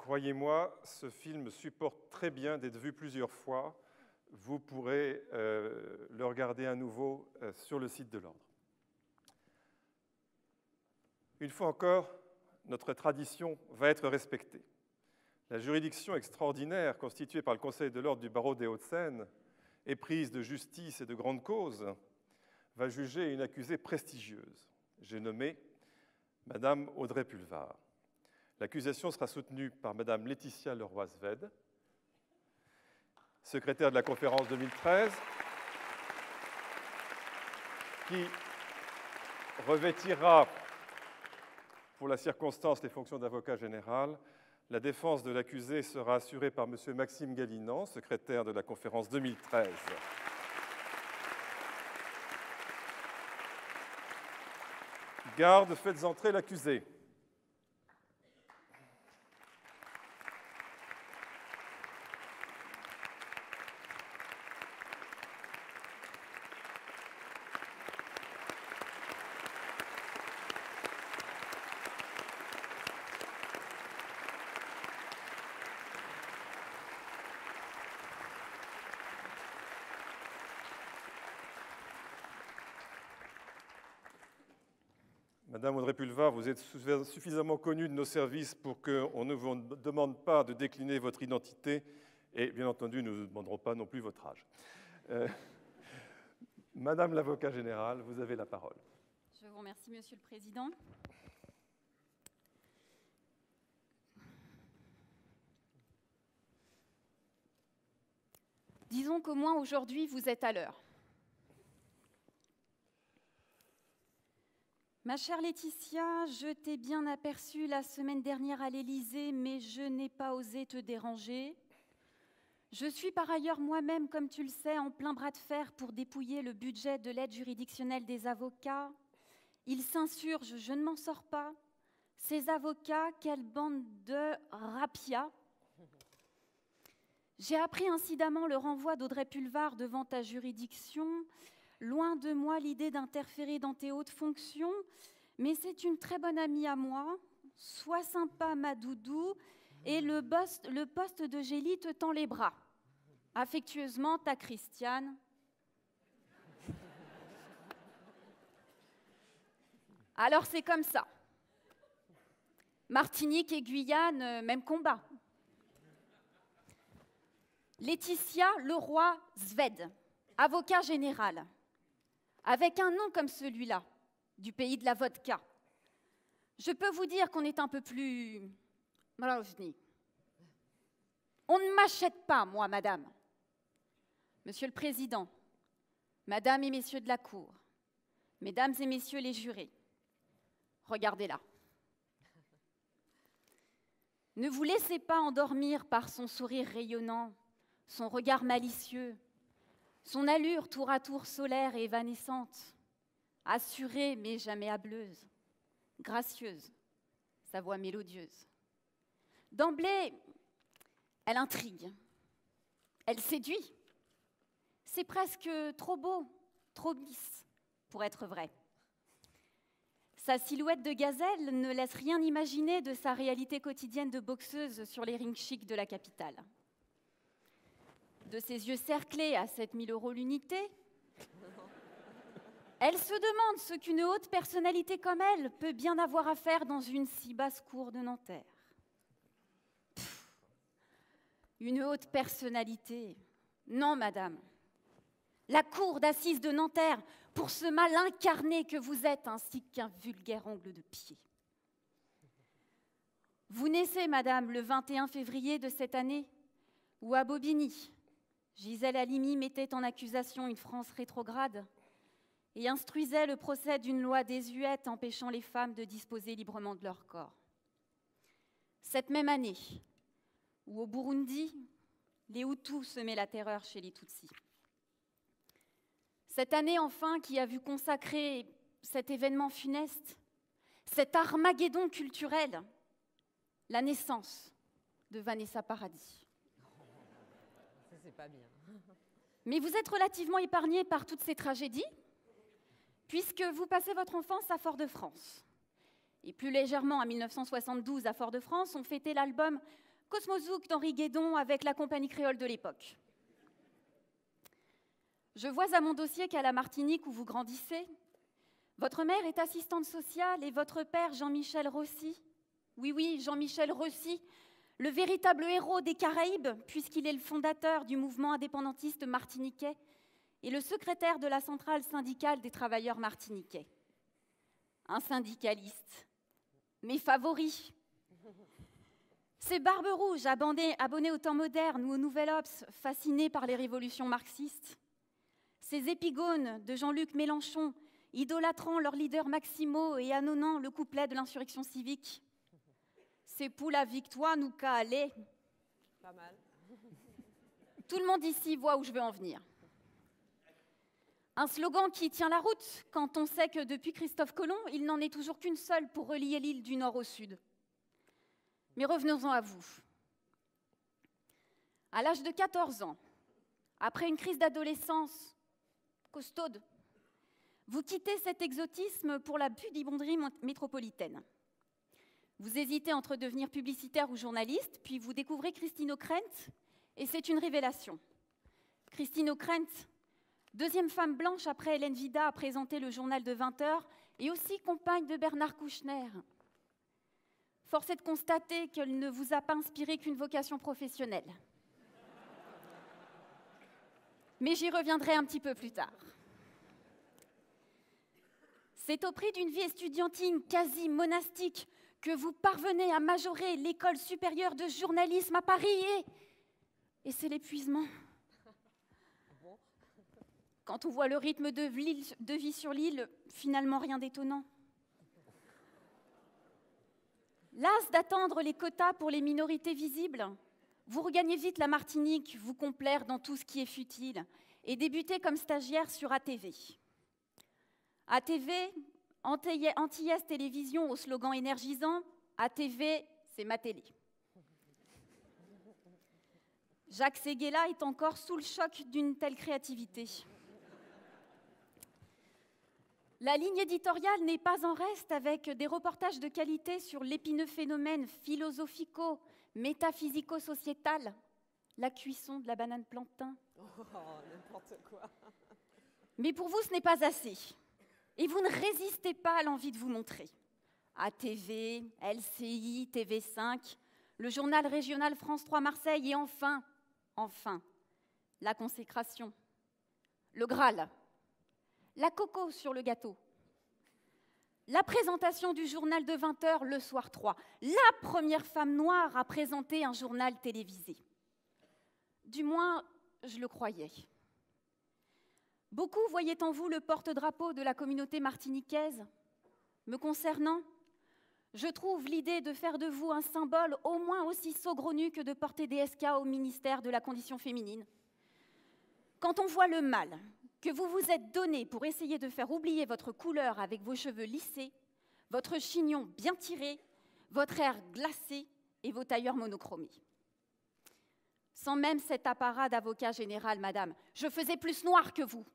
S2: Croyez-moi, ce film supporte très bien d'être vu plusieurs fois. Vous pourrez le regarder à nouveau sur le site de l'Ordre. Une fois encore, notre tradition va être respectée. La juridiction extraordinaire constituée par le Conseil de l'Ordre du barreau des Hauts-de-Seine, éprise de justice et de grande cause, va juger une accusée prestigieuse. J'ai nommé Madame Audrey Pulvar. L'accusation sera soutenue par Madame Laetitia Leroy-Sved, secrétaire de la conférence 2013, qui revêtira, pour la circonstance, les fonctions d'avocat général. La défense de l'accusé sera assurée par M. Maxime Galinan, secrétaire de la conférence 2013. Garde, faites entrer l'accusé. Madame Audrey Pulvar, vous êtes suffisamment connue de nos services pour qu'on ne vous demande pas de décliner votre identité et, bien entendu, nous ne demanderons pas non plus votre âge. Madame l'avocat général, vous avez la parole.
S6: Je vous remercie, Monsieur le Président. Disons qu'au moins aujourd'hui, vous êtes à l'heure. Ma chère Laetitia, je t'ai bien aperçue la semaine dernière à l'Élysée, mais je n'ai pas osé te déranger. Je suis par ailleurs moi-même, comme tu le sais, en plein bras de fer pour dépouiller le budget de l'aide juridictionnelle des avocats. Ils s'insurgent, je ne m'en sors pas. Ces avocats, quelle bande de rapias. J'ai appris incidemment le renvoi d'Audrey Pulvar devant ta juridiction. Loin de moi l'idée d'interférer dans tes hautes fonctions, mais c'est une très bonne amie à moi. Sois sympa, ma doudou, et le poste de Gélie te tend les bras. Affectueusement, ta Christiane. Alors c'est comme ça. Martinique et Guyane, même combat. Laetitia Leroy Zved, avocat général. Avec un nom comme celui-là, du pays de la vodka, je peux vous dire qu'on est un peu plus mravni. On ne m'achète pas, moi, madame. Monsieur le Président, Madame et Messieurs de la Cour, Mesdames et Messieurs les jurés, regardez-la. Ne vous laissez pas endormir par son sourire rayonnant, son regard malicieux, son allure tour à tour solaire et évanescente, assurée mais jamais hâbleuse, gracieuse, sa voix mélodieuse. D'emblée, elle intrigue, elle séduit. C'est presque trop beau, trop lisse pour être vrai. Sa silhouette de gazelle ne laisse rien imaginer de sa réalité quotidienne de boxeuse sur les rings chics de la capitale. De ses yeux cerclés à 7 000 € l'unité, elle se demande ce qu'une haute personnalité comme elle peut bien avoir à faire dans une si basse cour de Nanterre. Une haute personnalité? Non, madame. La cour d'assises de Nanterre, pour ce mal incarné que vous êtes, ainsi qu'un vulgaire ongle de pied. Vous naissez, madame, le 21 février de cette année, où à Bobigny, Gisèle Halimi mettait en accusation une France rétrograde et instruisait le procès d'une loi désuète empêchant les femmes de disposer librement de leur corps. Cette même année, où au Burundi, les Hutus semaient la terreur chez les Tutsis. Cette année, enfin, qui a vu consacrer cet événement funeste, cet Armageddon culturel, la naissance de Vanessa Paradis.
S7: Ça, c'est pas bien.
S6: Mais vous êtes relativement épargné par toutes ces tragédies, puisque vous passez votre enfance à Fort-de-France. Et plus légèrement, en 1972, à Fort-de-France, on fêtait l'album Cosmozouk d'Henri Guédon avec la compagnie créole de l'époque. Je vois à mon dossier qu'à la Martinique, où vous grandissez, votre mère est assistante sociale et votre père, Jean-Michel Rossi, oui, Jean-Michel Rossi, le véritable héros des Caraïbes, puisqu'il est le fondateur du mouvement indépendantiste martiniquais et le secrétaire de la centrale syndicale des travailleurs martiniquais. Un syndicaliste, mes favoris. Ces barbes rouges abonnés au temps moderne ou au Nouvel Obs, fascinés par les révolutions marxistes. Ces épigones de Jean-Luc Mélenchon, idolâtrant leurs leaders maximaux et annonnant le couplet de l'insurrection civique. C'est pour la victoire, nous qu'à aller.
S7: Pas mal.
S6: Tout le monde ici voit où je veux en venir. Un slogan qui tient la route quand on sait que depuis Christophe Colomb, il n'en est toujours qu'une seule pour relier l'île du nord au sud. Mais revenons-en à vous. À l'âge de 14 ans, après une crise d'adolescence costaude, vous quittez cet exotisme pour la pudibonderie métropolitaine. Vous hésitez entre devenir publicitaire ou journaliste, puis vous découvrez Christine O'Krent, et c'est une révélation. Christine O'Krent, deuxième femme blanche après Hélène Vida à présenter le journal de 20 heures, et aussi compagne de Bernard Kouchner. Force est de constater qu'elle ne vous a pas inspiré qu'une vocation professionnelle. Mais j'y reviendrai un petit peu plus tard. C'est au prix d'une vie estudiantine quasi monastique que vous parvenez à majorer l'école supérieure de journalisme à Paris et c'est l'épuisement. Quand on voit le rythme de vie sur l'île, finalement rien d'étonnant. Las d'attendre les quotas pour les minorités visibles, vous regagnez vite la Martinique, vous complaire dans tout ce qui est futile et débutez comme stagiaire sur ATV. ATV, Antillaise Télévision au slogan énergisant, ATV, c'est ma télé. Jacques Séguéla est encore sous le choc d'une telle créativité. La ligne éditoriale n'est pas en reste avec des reportages de qualité sur l'épineux phénomène philosophico-métaphysico-sociétal, la cuisson de la banane plantain.
S7: Oh, n'importe quoi.
S6: Mais pour vous, ce n'est pas assez. Et vous ne résistez pas à l'envie de vous montrer. ATV, LCI, TV5, le journal régional France 3 Marseille et enfin, la consécration, le Graal, la coco sur le gâteau, la présentation du journal de 20h le soir 3, la première femme noire à présenter un journal télévisé. Du moins, je le croyais. Beaucoup voyaient en vous le porte-drapeau de la communauté martiniquaise. Me concernant, je trouve l'idée de faire de vous un symbole au moins aussi saugrenu que de porter des SK au ministère de la Condition féminine. Quand on voit le mal que vous vous êtes donné pour essayer de faire oublier votre couleur avec vos cheveux lissés, votre chignon bien tiré, votre air glacé et vos tailleurs monochromés. Sans même cet apparat d'avocat général, madame, je faisais plus noir que vous.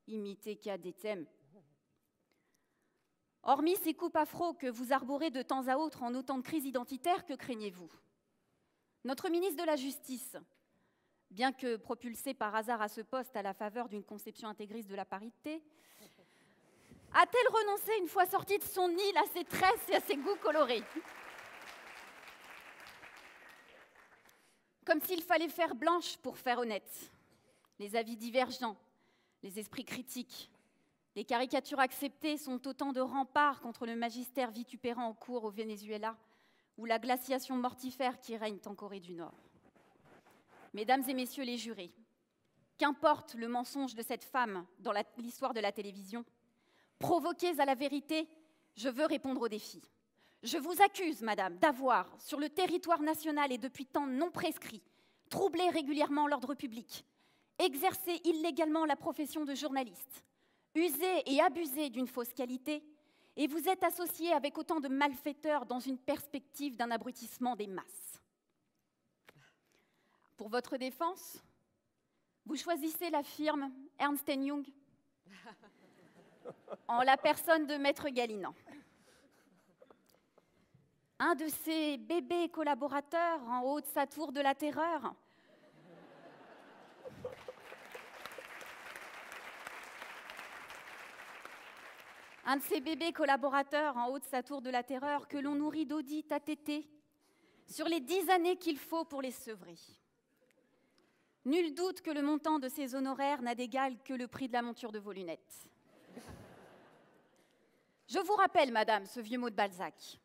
S6: Imitez qu'à des thèmes. Hormis ces coupes afro que vous arborez de temps à autre en autant de crises identitaires, que craignez-vous? Notre ministre de la Justice, bien que propulsée par hasard à ce poste à la faveur d'une conception intégriste de la parité, a-t-elle renoncé une fois sortie de son île à ses tresses et à ses goûts colorés? Comme s'il fallait faire blanche pour faire honnête. Les avis divergents, les esprits critiques, les caricatures acceptées sont autant de remparts contre le magistère vitupérant en cours au Venezuela ou la glaciation mortifère qui règne en Corée du Nord. Mesdames et messieurs les jurés, qu'importe le mensonge de cette femme dans l'histoire de la télévision, provoquez à la vérité, je veux répondre au défi. Je vous accuse, madame, d'avoir, sur le territoire national et depuis temps non prescrit, troublé régulièrement l'ordre public, exercé illégalement la profession de journaliste, usé et abusé d'une fausse qualité, et vous êtes associé avec autant de malfaiteurs dans une perspective d'un abrutissement des masses. Pour votre défense, vous choisissez la firme Ernst & Young en la personne de Maître Galinan. Un de ses bébés collaborateurs en haut de sa tour de la terreur que l'on nourrit d'audits ATT sur les 10 années qu'il faut pour les sevrer. Nul doute que le montant de ces honoraires n'a d'égal que le prix de la monture de vos lunettes. Je vous rappelle, madame, ce vieux mot de Balzac.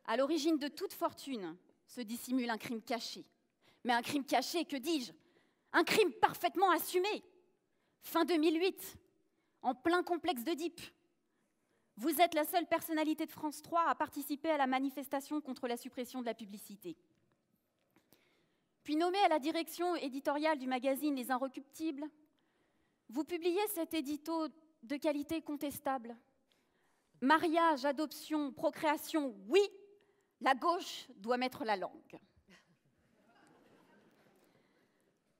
S6: À l'origine de toute fortune se dissimule un crime caché. Mais un crime caché, que dis-je? Un crime parfaitement assumé. Fin 2008, en plein complexe d'Oedipe. Vous êtes la seule personnalité de France 3 à participer à la manifestation contre la suppression de la publicité. Puis nommé à la direction éditoriale du magazine Les Inrecuptibles, vous publiez cet édito de qualité contestable. Mariage, adoption, procréation, oui, la gauche doit mettre la langue.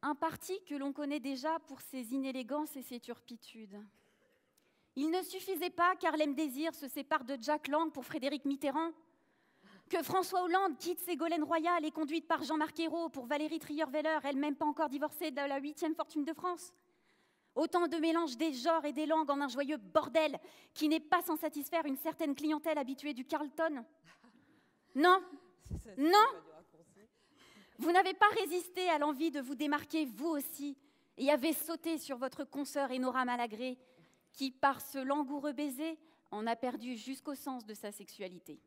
S6: Un parti que l'on connaît déjà pour ses inélégances et ses turpitudes. Il ne suffisait pas qu'Harlem Désir se sépare de Jack Lang pour Frédéric Mitterrand, que François Hollande quitte Ségolène Royal et conduite par Jean-Marc Ayrault pour Valérie Trierweiler, elle-même pas encore divorcée de la 8e fortune de France. Autant de mélange des genres et des langues en un joyeux bordel qui n'est pas sans satisfaire une certaine clientèle habituée du Carlton. Non, non, vous n'avez pas résisté à l'envie de vous démarquer vous aussi et avez sauté sur votre consoeur Enora Malagré qui, par ce langoureux baiser, en a perdu jusqu'au sens de sa sexualité.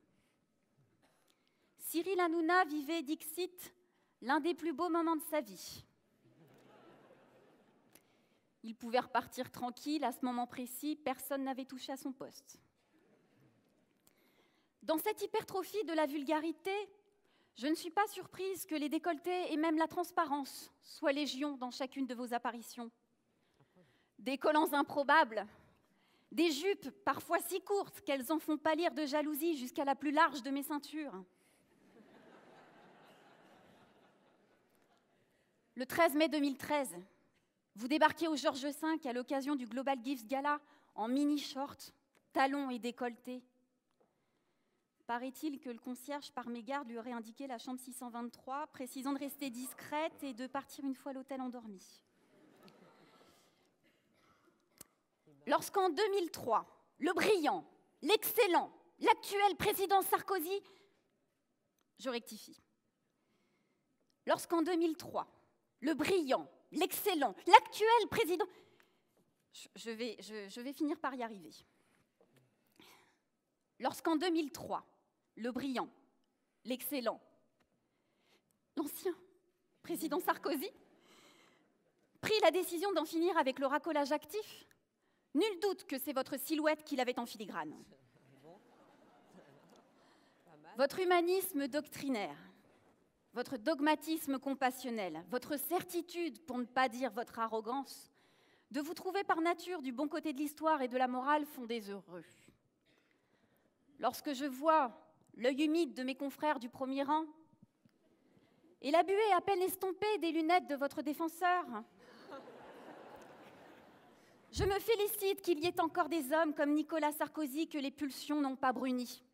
S6: Cyril Hanouna vivait, dixit, l'un des plus beaux moments de sa vie. Il pouvait repartir tranquille, à ce moment précis, personne n'avait touché à son poste. Dans cette hypertrophie de la vulgarité, je ne suis pas surprise que les décolletés et même la transparence soient légion dans chacune de vos apparitions. Des collants improbables, des jupes parfois si courtes qu'elles en font pâlir de jalousie jusqu'à la plus large de mes ceintures. Le 13 mai 2013, vous débarquez au Georges V à l'occasion du Global Gifts Gala en mini-short, talons et décolleté. Paraît-il que le concierge par mégarde lui aurait indiqué la chambre 623, précisant de rester discrète et de partir une fois l'hôtel endormi. Lorsqu'en 2003, le brillant, l'excellent, l'actuel président Sarkozy, je rectifie, lorsqu'en 2003, le brillant, l'excellent, l'actuel président... Je vais finir par y arriver. Lorsqu'en 2003, le brillant, l'excellent, l'ancien président Sarkozy prit la décision d'en finir avec le racolage actif, nul doute que c'est votre silhouette qui l'avait en filigrane. Votre humanisme doctrinaire, votre dogmatisme compassionnel, votre certitude, pour ne pas dire votre arrogance, de vous trouver par nature du bon côté de l'histoire et de la morale font des heureux. Lorsque je vois l'œil humide de mes confrères du premier rang et la buée à peine estompée des lunettes de votre défenseur, je me félicite qu'il y ait encore des hommes comme Nicolas Sarkozy que les pulsions n'ont pas bruni.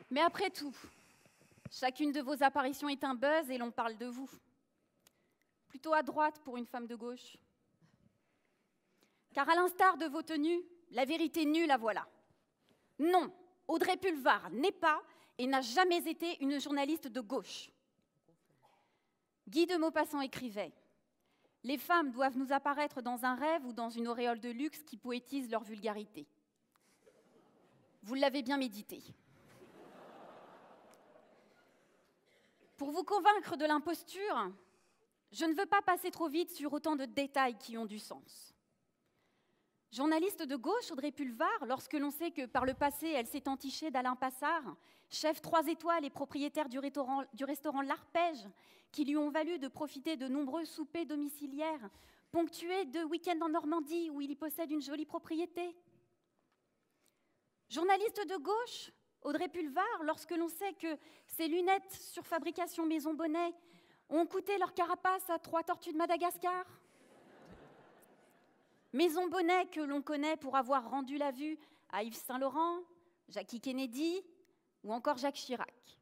S6: Mais après tout, chacune de vos apparitions est un buzz et l'on parle de vous. Plutôt à droite pour une femme de gauche. Car à l'instar de vos tenues, la vérité nue la voilà. Non, Audrey Pulvar n'est pas et n'a jamais été une journaliste de gauche. Guy de Maupassant écrivait « Les femmes doivent nous apparaître dans un rêve ou dans une auréole de luxe qui poétise leur vulgarité. » Vous l'avez bien médité. Pour vous convaincre de l'imposture, je ne veux pas passer trop vite sur autant de détails qui ont du sens. Journaliste de gauche, Audrey Pulvar, lorsque l'on sait que par le passé, elle s'est entichée d'Alain Passard, chef 3 étoiles et propriétaire du restaurant L'Arpège, qui lui ont valu de profiter de nombreux soupers domiciliaires, ponctués de week-ends en Normandie, où il y possède une jolie propriété. Journaliste de gauche, Audrey Pulvar, lorsque l'on sait que ses lunettes sur fabrication Maison Bonnet ont coûté leur carapace à 3 tortues de Madagascar. Maison Bonnet que l'on connaît pour avoir rendu la vue à Yves Saint-Laurent, Jackie Kennedy ou encore Jacques Chirac.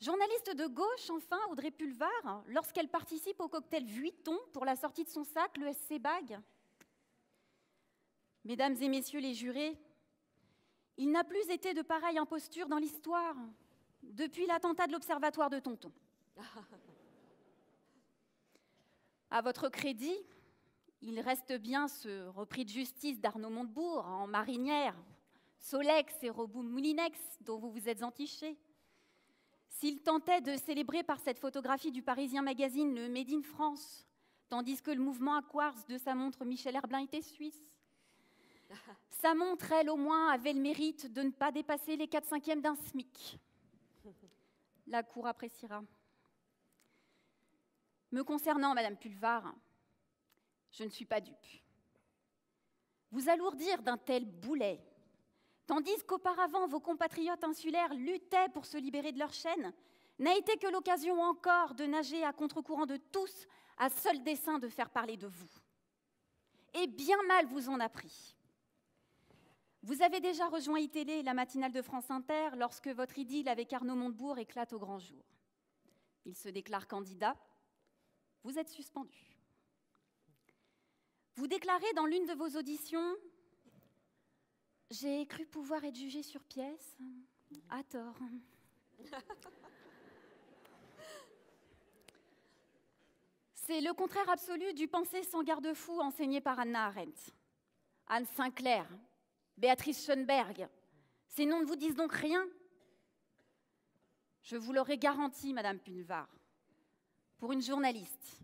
S6: Journaliste de gauche, enfin, Audrey Pulvar, lorsqu'elle participe au cocktail Vuitton pour la sortie de son sac, le SC Bag. Mesdames et messieurs les jurés, il n'a plus été de pareille imposture dans l'histoire depuis l'attentat de l'Observatoire de Tonton. À votre crédit, il reste bien ce repris de justice d'Arnaud Montebourg en marinière, Solex et Robou Moulinex dont vous vous êtes entichés. S'il tentait de célébrer par cette photographie du Parisien Magazine le Made in France, tandis que le mouvement à quartz de sa montre Michel Herbelin était suisse, sa montre, elle, au moins, avait le mérite de ne pas dépasser les 4/5 d'un SMIC. La Cour appréciera. Me concernant, Madame Pulvar, je ne suis pas dupe. Vous alourdir d'un tel boulet, tandis qu'auparavant vos compatriotes insulaires luttaient pour se libérer de leur chaîne, n'a été que l'occasion encore de nager à contre-courant de tous, à seul dessein de faire parler de vous. Et bien mal vous en a pris. Vous avez déjà rejoint iTélé, la matinale de France Inter, lorsque votre idylle avec Arnaud Montebourg éclate au grand jour. Il se déclare candidat. Vous êtes suspendu. Vous déclarez dans l'une de vos auditions « J'ai cru pouvoir être jugé sur pièce, à tort ». C'est le contraire absolu du penser sans garde-fou enseigné par Hannah Arendt. Anne Sinclair, Béatrice Schoenberg, ces noms ne vous disent donc rien? Je vous l'aurais garanti, Madame Pulvar. Pour une journaliste,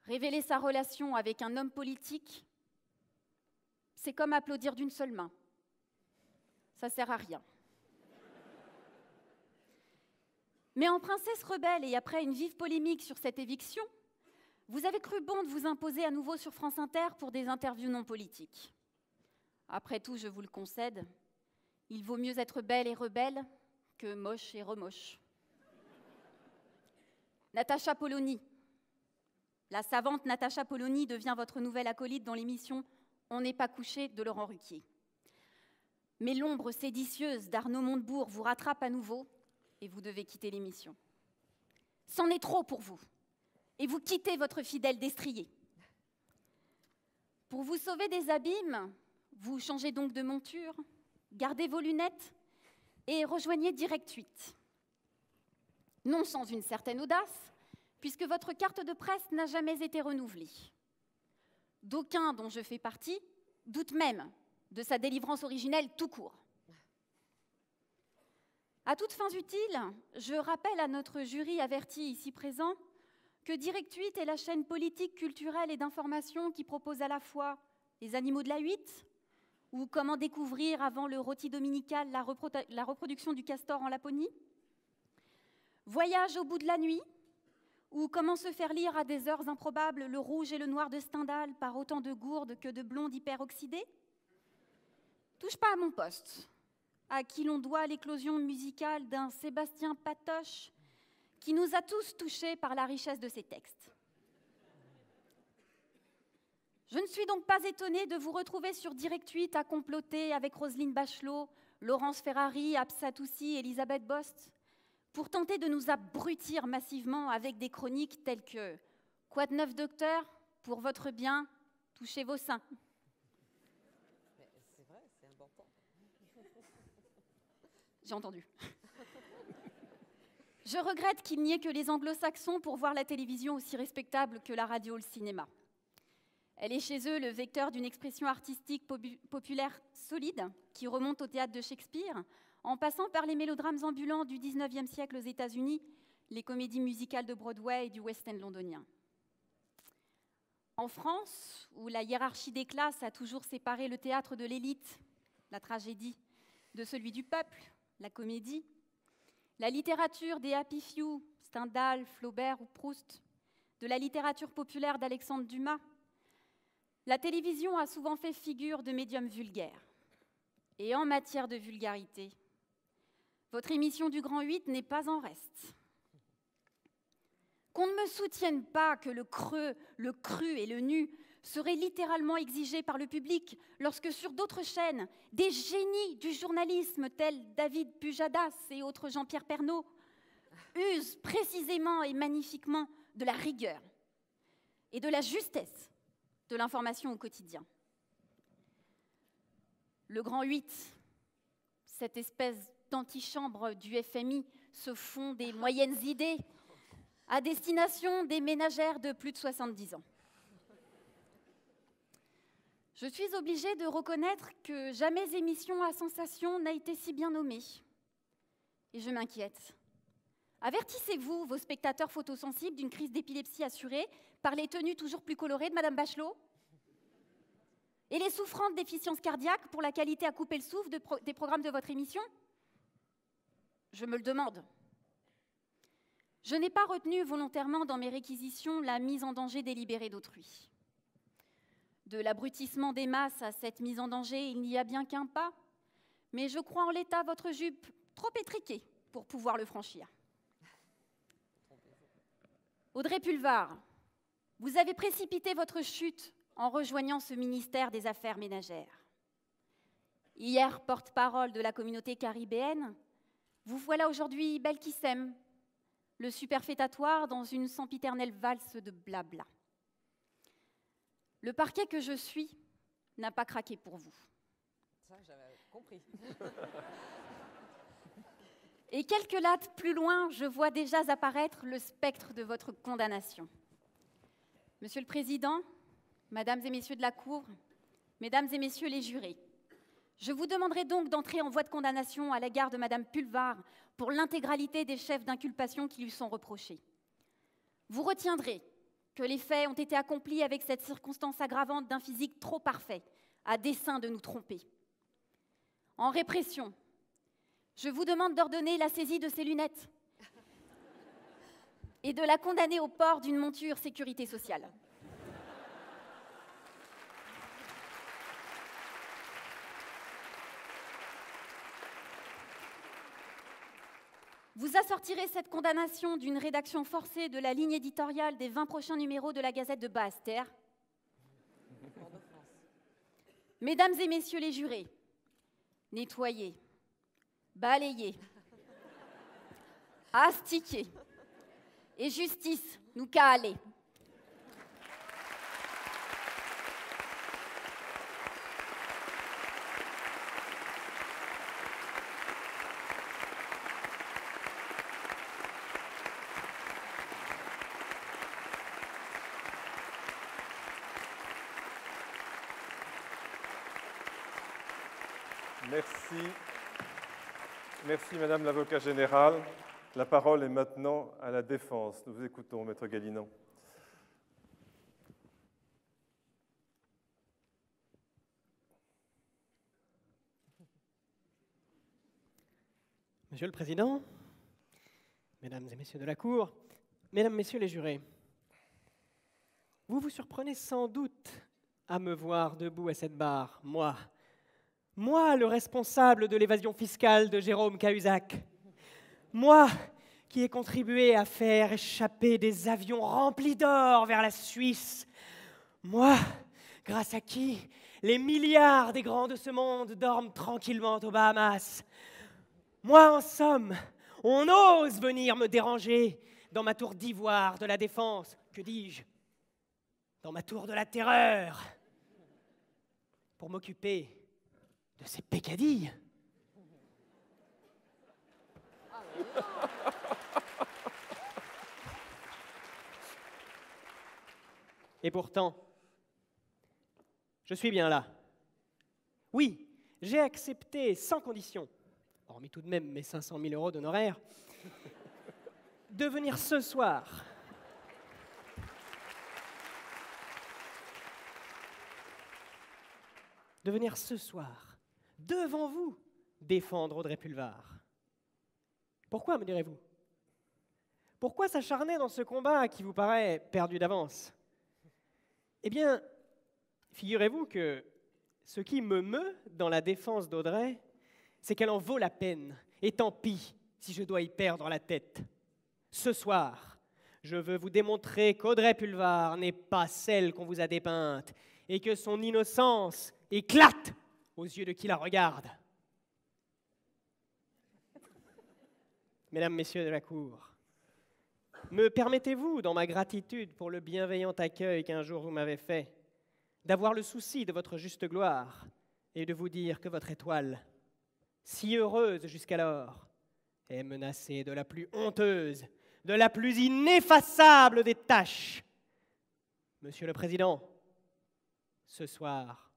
S6: révéler sa relation avec un homme politique, c'est comme applaudir d'une seule main. Ça ne sert à rien. Mais en princesse rebelle et après une vive polémique sur cette éviction, vous avez cru bon de vous imposer à nouveau sur France Inter pour des interviews non politiques. Après tout, je vous le concède, il vaut mieux être belle et rebelle que moche et remoche. Natacha Polony. La savante Natacha Polony devient votre nouvelle acolyte dans l'émission « On n'est pas couché » de Laurent Ruquier. Mais l'ombre séditieuse d'Arnaud Montebourg vous rattrape à nouveau et vous devez quitter l'émission. C'en est trop pour vous. Et vous quittez votre fidèle destrier. Pour vous sauver des abîmes, vous changez donc de monture, gardez vos lunettes et rejoignez Direct 8. Non sans une certaine audace, puisque votre carte de presse n'a jamais été renouvelée. D'aucuns, dont je fais partie, doutent même de sa délivrance originelle tout court. À toutes fins utiles, je rappelle à notre jury averti ici présent que Direct 8 est la chaîne politique, culturelle et d'information qui propose à la fois les animaux de la huître, ou comment découvrir avant le rôti dominical la reproduction du castor en Laponie, Voyage au bout de la nuit, ou comment se faire lire à des heures improbables le rouge et le noir de Stendhal par autant de gourdes que de blondes hyperoxydées. Touche pas à mon poste, à qui l'on doit l'éclosion musicale d'un Sébastien Patoche qui nous a tous touchés par la richesse de ses textes. Je ne suis donc pas étonnée de vous retrouver sur Direct 8 à comploter avec Roselyne Bachelot, Laurence Ferrari, Absa Toussi, Elisabeth Bost, pour tenter de nous abrutir massivement avec des chroniques telles que « Quoi de neuf, docteur? Pour votre bien, touchez vos seins ».
S7: C'est vrai, c'est important.
S6: J'ai entendu. Je regrette qu'il n'y ait que les anglo-saxons pour voir la télévision aussi respectable que la radio ou le cinéma. Elle est chez eux le vecteur d'une expression artistique populaire solide qui remonte au théâtre de Shakespeare, en passant par les mélodrames ambulants du XIXe siècle aux États-Unis, les comédies musicales de Broadway et du West End londonien. En France, où la hiérarchie des classes a toujours séparé le théâtre de l'élite, la tragédie, de celui du peuple, la comédie, la littérature des Happy Few, Stendhal, Flaubert ou Proust, de la littérature populaire d'Alexandre Dumas, la télévision a souvent fait figure de médium vulgaire. Et en matière de vulgarité, votre émission du Grand 8 n'est pas en reste. Qu'on ne me soutienne pas que le creux, le cru et le nu seraient littéralement exigés par le public lorsque sur d'autres chaînes, des génies du journalisme tels David Pujadas et autres Jean-Pierre Pernaut usent précisément et magnifiquement de la rigueur et de la justesse de l'information au quotidien. Le Grand 8, cette espèce d'antichambre du FMI, se font des moyennes idées à destination des ménagères de plus de 70 ans. Je suis obligée de reconnaître que jamais émission à sensation n'a été si bien nommée. Et je m'inquiète. Avertissez-vous vos spectateurs photosensibles d'une crise d'épilepsie assurée par les tenues toujours plus colorées de Madame Bachelot et les souffrants de déficience cardiaque pour la qualité à couper le souffle des programmes de votre émission? Je me le demande. Je n'ai pas retenu volontairement dans mes réquisitions la mise en danger délibérée d'autrui. De l'abrutissement des masses à cette mise en danger, il n'y a bien qu'un pas, mais je crois en l'état votre jupe trop étriquée pour pouvoir le franchir. Audrey Pulvar, vous avez précipité votre chute en rejoignant ce ministère des Affaires ménagères. Hier porte-parole de la communauté caribéenne, vous voilà aujourd'hui Belkissem, le superfétatoire dans une sempiternelle valse de blabla. Le parquet que je suis n'a pas craqué pour vous.
S7: Ça, j'avais compris.
S6: Et quelques lattes plus loin, je vois déjà apparaître le spectre de votre condamnation. Monsieur le Président, Mesdames et Messieurs de la Cour, Mesdames et Messieurs les jurés, je vous demanderai donc d'entrer en voie de condamnation à l'égard de Madame Pulvar pour l'intégralité des chefs d'inculpation qui lui sont reprochés. Vous retiendrez que les faits ont été accomplis avec cette circonstance aggravante d'un physique trop parfait, à dessein de nous tromper. En répression, je vous demande d'ordonner la saisie de ses lunettes et de la condamner au port d'une monture sécurité sociale. Vous assortirez cette condamnation d'une rédaction forcée de la ligne éditoriale des 20 prochains numéros de la Gazette de Basse-Terre. Mesdames et Messieurs les jurés, nettoyez, balayez, astiquez et justice nous calez.
S2: Merci. Merci, Madame l'avocat général. La parole est maintenant à la défense. Nous vous écoutons, Maître Galinan.
S8: Monsieur le Président, Mesdames et Messieurs de la Cour, Mesdames, Messieurs les jurés, vous vous surprenez sans doute à me voir debout à cette barre, moi, le responsable de l'évasion fiscale de Jérôme Cahuzac, moi qui ai contribué à faire échapper des avions remplis d'or vers la Suisse, moi, grâce à qui les milliards des grands de ce monde dorment tranquillement aux Bahamas. Moi, en somme, on ose venir me déranger dans ma tour d'ivoire de la défense, que dis-je, dans ma tour de la terreur, pour m'occuper de ces peccadilles. Et pourtant, je suis bien là. Oui, j'ai accepté sans condition, hormis tout de même mes 500 000 € d'honoraires, de venir ce soir devant vous défendre Audrey Pulvar. Pourquoi, me direz-vous? Pourquoi s'acharner dans ce combat qui vous paraît perdu d'avance? Eh bien, figurez-vous que ce qui me meut dans la défense d'Audrey, c'est qu'elle en vaut la peine, et tant pis si je dois y perdre la tête. Ce soir, je veux vous démontrer qu'Audrey Pulvar n'est pas celle qu'on vous a dépeinte, et que son innocence éclate aux yeux de qui la regarde. Mesdames, Messieurs de la Cour, me permettez-vous, dans ma gratitude pour le bienveillant accueil qu'un jour vous m'avez fait, d'avoir le souci de votre juste gloire et de vous dire que votre étoile, si heureuse jusqu'alors, est menacée de la plus honteuse, de la plus ineffaçable des tâches. Monsieur le Président, ce soir,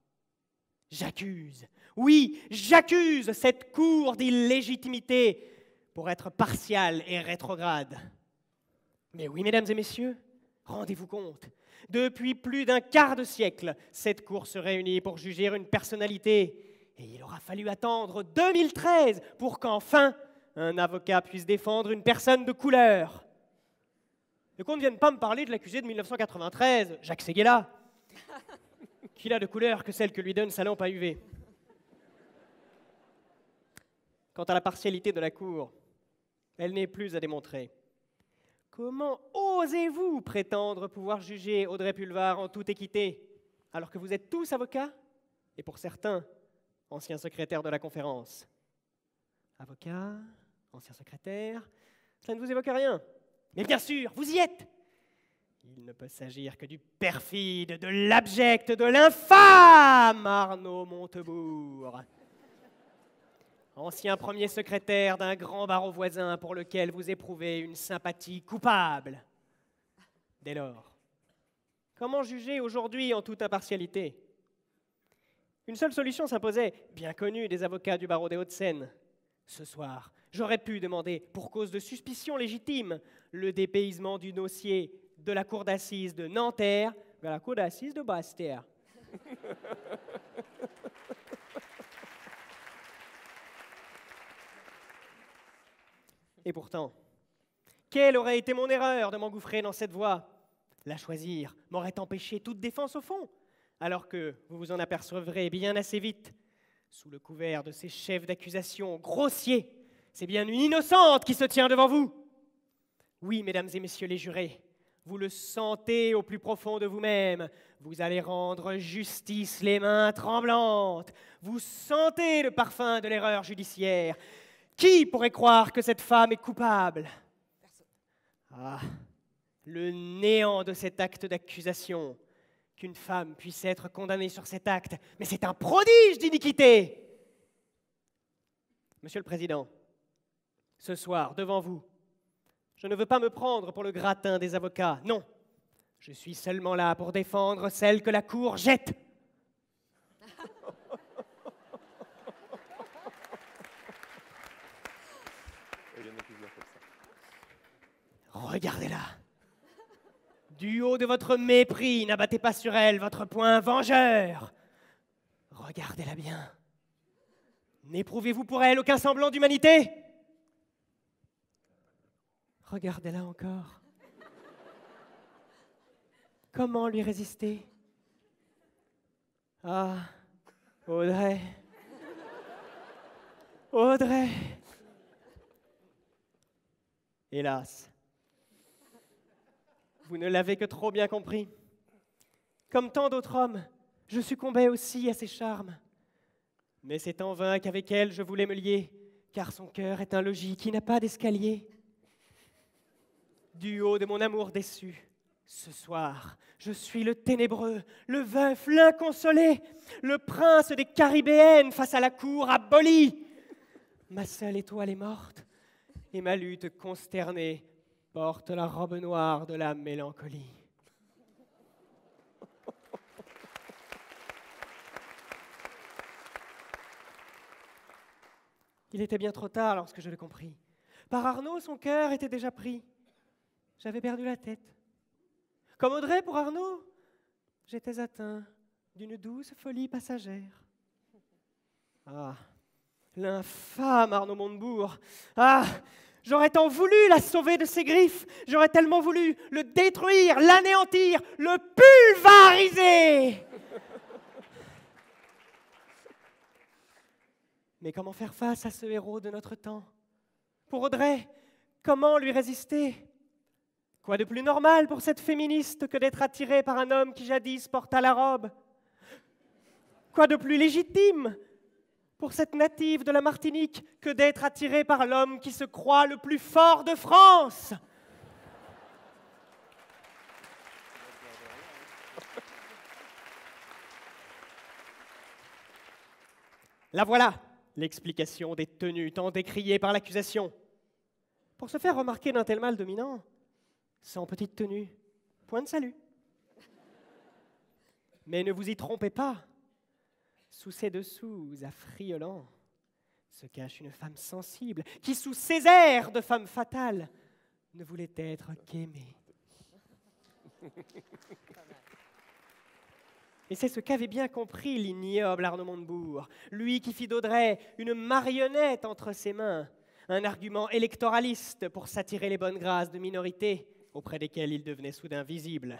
S8: j'accuse, oui, j'accuse cette cour d'illégitimité pour être partiale et rétrograde. Mais oui, mesdames et messieurs, rendez-vous compte, depuis plus d'un quart de siècle, cette cour se réunit pour juger une personnalité, et il aura fallu attendre 2013 pour qu'enfin un avocat puisse défendre une personne de couleur. Et qu'on ne vienne pas me parler de l'accusé de 1993, Jacques Séguéla, qu'il a de couleur que celle que lui donne sa lampe à UV. Quant à la partialité de la cour, elle n'est plus à démontrer. Comment osez-vous prétendre pouvoir juger Audrey Pulvar en toute équité, alors que vous êtes tous avocats, et pour certains, ancien secrétaire de la conférence. Avocat, ancien secrétaire, ça ne vous évoque rien. Mais bien sûr, vous y êtes. Il ne peut s'agir que du perfide, de l'abject, de l'infâme Arnaud Montebourg. Ancien premier secrétaire d'un grand barreau voisin pour lequel vous éprouvez une sympathie coupable. Dès lors, comment juger aujourd'hui en toute impartialité? Une seule solution s'imposait, bien connue des avocats du barreau des Hauts-de-Seine. Ce soir, j'aurais pu demander, pour cause de suspicion légitime, le dépaysement du dossier de la cour d'assises de Nanterre vers la cour d'assises de Basse-Terre. Et pourtant, quelle aurait été mon erreur de m'engouffrer dans cette voie? La choisir m'aurait empêché toute défense au fond, alors que vous vous en apercevrez bien assez vite. Sous le couvert de ces chefs d'accusation grossiers, c'est bien une innocente qui se tient devant vous. Oui, mesdames et messieurs les jurés, vous le sentez au plus profond de vous-même. Vous allez rendre justice les mains tremblantes. Vous sentez le parfum de l'erreur judiciaire. Qui pourrait croire que cette femme est coupable? Ah, le néant de cet acte d'accusation. Qu'une femme puisse être condamnée sur cet acte, mais c'est un prodige d'iniquité. Monsieur le Président, ce soir, devant vous, je ne veux pas me prendre pour le gratin des avocats, non. Je suis seulement là pour défendre celle que la Cour jette. Regardez-la. Du haut de votre mépris, n'abattez pas sur elle votre poing vengeur. Regardez-la bien. N'éprouvez-vous pour elle aucun semblant d'humanité? Regardez-la encore. Comment lui résister? Ah, Audrey. Audrey. Hélas, vous ne l'avez que trop bien compris. Comme tant d'autres hommes, je succombais aussi à ses charmes. Mais c'est en vain qu'avec elle je voulais me lier, car son cœur est un logis qui n'a pas d'escalier. Du haut de mon amour déçu, ce soir, je suis le ténébreux, le veuf, l'inconsolé, le prince des Caribéennes face à la cour abolie. Ma seule étoile est morte, et ma lutte consternée porte la robe noire de la mélancolie. Il était bien trop tard lorsque je le compris. Par Arnaud, son cœur était déjà pris. J'avais perdu la tête. Comme Audrey pour Arnaud, j'étais atteint d'une douce folie passagère. Ah, l'infâme Arnaud Montebourg! Ah, j'aurais tant voulu la sauver de ses griffes, j'aurais tellement voulu le détruire, l'anéantir, le pulvériser! Mais comment faire face à ce héros de notre temps? Pour Audrey, comment lui résister? Quoi de plus normal pour cette féministe que d'être attirée par un homme qui jadis porta la robe? Quoi de plus légitime pour cette native de la Martinique que d'être attirée par l'homme qui se croit le plus fort de France? La voilà, l'explication des tenues tant décriées par l'accusation. Pour se faire remarquer d'un tel mal dominant, sans petite tenue, point de salut. Mais ne vous y trompez pas, sous ces dessous affriolants se cache une femme sensible qui, sous ses airs de femme fatale, ne voulait être qu'aimée. Et c'est ce qu'avait bien compris l'ignoble Arnaud Montebourg, lui qui fit d'Audrey une marionnette entre ses mains, un argument électoraliste pour s'attirer les bonnes grâces de minorités auprès desquelles il devenait soudain visible.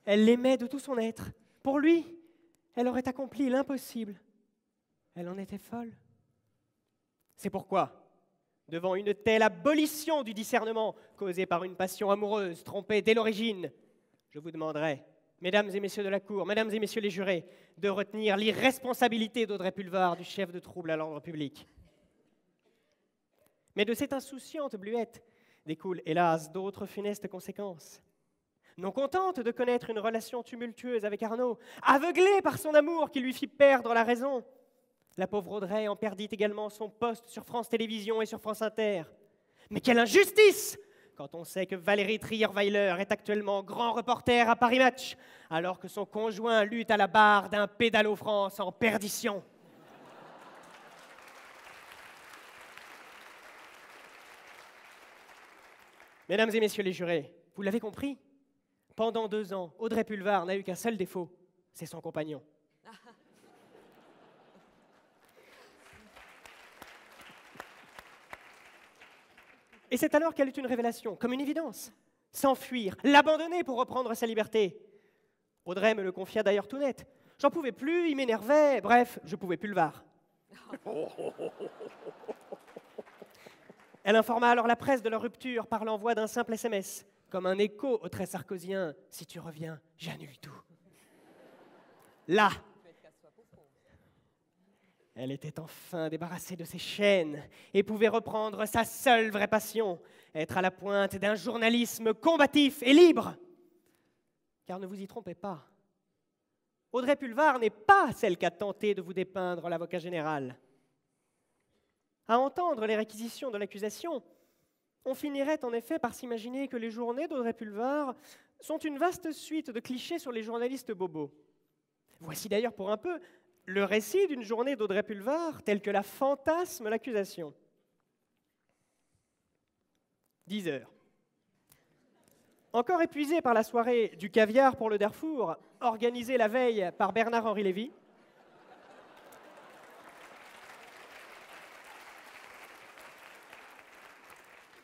S8: Elle l'aimait de tout son être. Pour lui, elle aurait accompli l'impossible. Elle en était folle. C'est pourquoi, devant une telle abolition du discernement causée par une passion amoureuse trompée dès l'origine, je vous demanderai, mesdames et messieurs de la Cour, mesdames et messieurs les jurés, de retenir l'irresponsabilité d'Audrey Pulvar, du chef de trouble à l'ordre public. Mais de cette insouciante bluette découlent, hélas, d'autres funestes conséquences. Non contente de connaître une relation tumultueuse avec Arnaud, aveuglée par son amour qui lui fit perdre la raison, la pauvre Audrey en perdit également son poste sur France Télévisions et sur France Inter. Mais quelle injustice! Quand on sait que Valérie Trierweiler est actuellement grand reporter à Paris Match, alors que son conjoint lutte à la barre d'un pédalo France en perdition. Mesdames et messieurs les jurés, vous l'avez compris, pendant 2 ans, Audrey Pulvar n'a eu qu'un seul défaut, c'est son compagnon. Et c'est alors qu'elle eut une révélation, comme une évidence. S'enfuir, l'abandonner pour reprendre sa liberté. Audrey me le confia d'ailleurs tout net. J'en pouvais plus, il m'énervait, bref, je pouvais Pulvar. Elle informa alors la presse de leur rupture par l'envoi d'un simple SMS, comme un écho au trait sarkozyen. Si tu reviens, j'annule tout. Là, elle était enfin débarrassée de ses chaînes et pouvait reprendre sa seule vraie passion, être à la pointe d'un journalisme combatif et libre. Car ne vous y trompez pas, Audrey Pulvar n'est pas celle qu'a tenté de vous dépeindre l'avocat général. À entendre les réquisitions de l'accusation, on finirait en effet par s'imaginer que les journées d'Audrey Pulvar sont une vaste suite de clichés sur les journalistes bobos. Voici d'ailleurs pour un peu le récit d'une journée d'Audrey Pulvar tel que la fantasme l'accusation. 10 heures. Encore épuisée par la soirée du caviar pour le Darfour, organisée la veille par Bernard-Henri Lévy,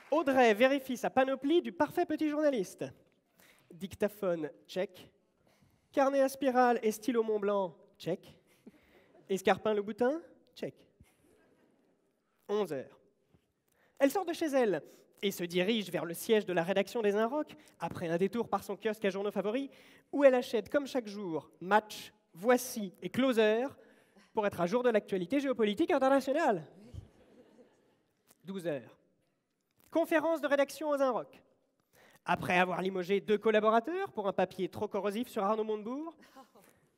S8: Audrey vérifie sa panoplie du parfait petit journaliste. Dictaphone, check. Carnet à spirale et stylo Montblanc, check. Escarpin le boutin, check. 11 heures. Elle sort de chez elle et se dirige vers le siège de la rédaction des Inrocks, après un détour par son kiosque à journaux favoris, où elle achète comme chaque jour Match, Voici et Closer pour être à jour de l'actualité géopolitique internationale. 12 heures. Conférence de rédaction aux Inrocks. Après avoir limogé 2 collaborateurs pour un papier trop corrosif sur Arnaud Montebourg,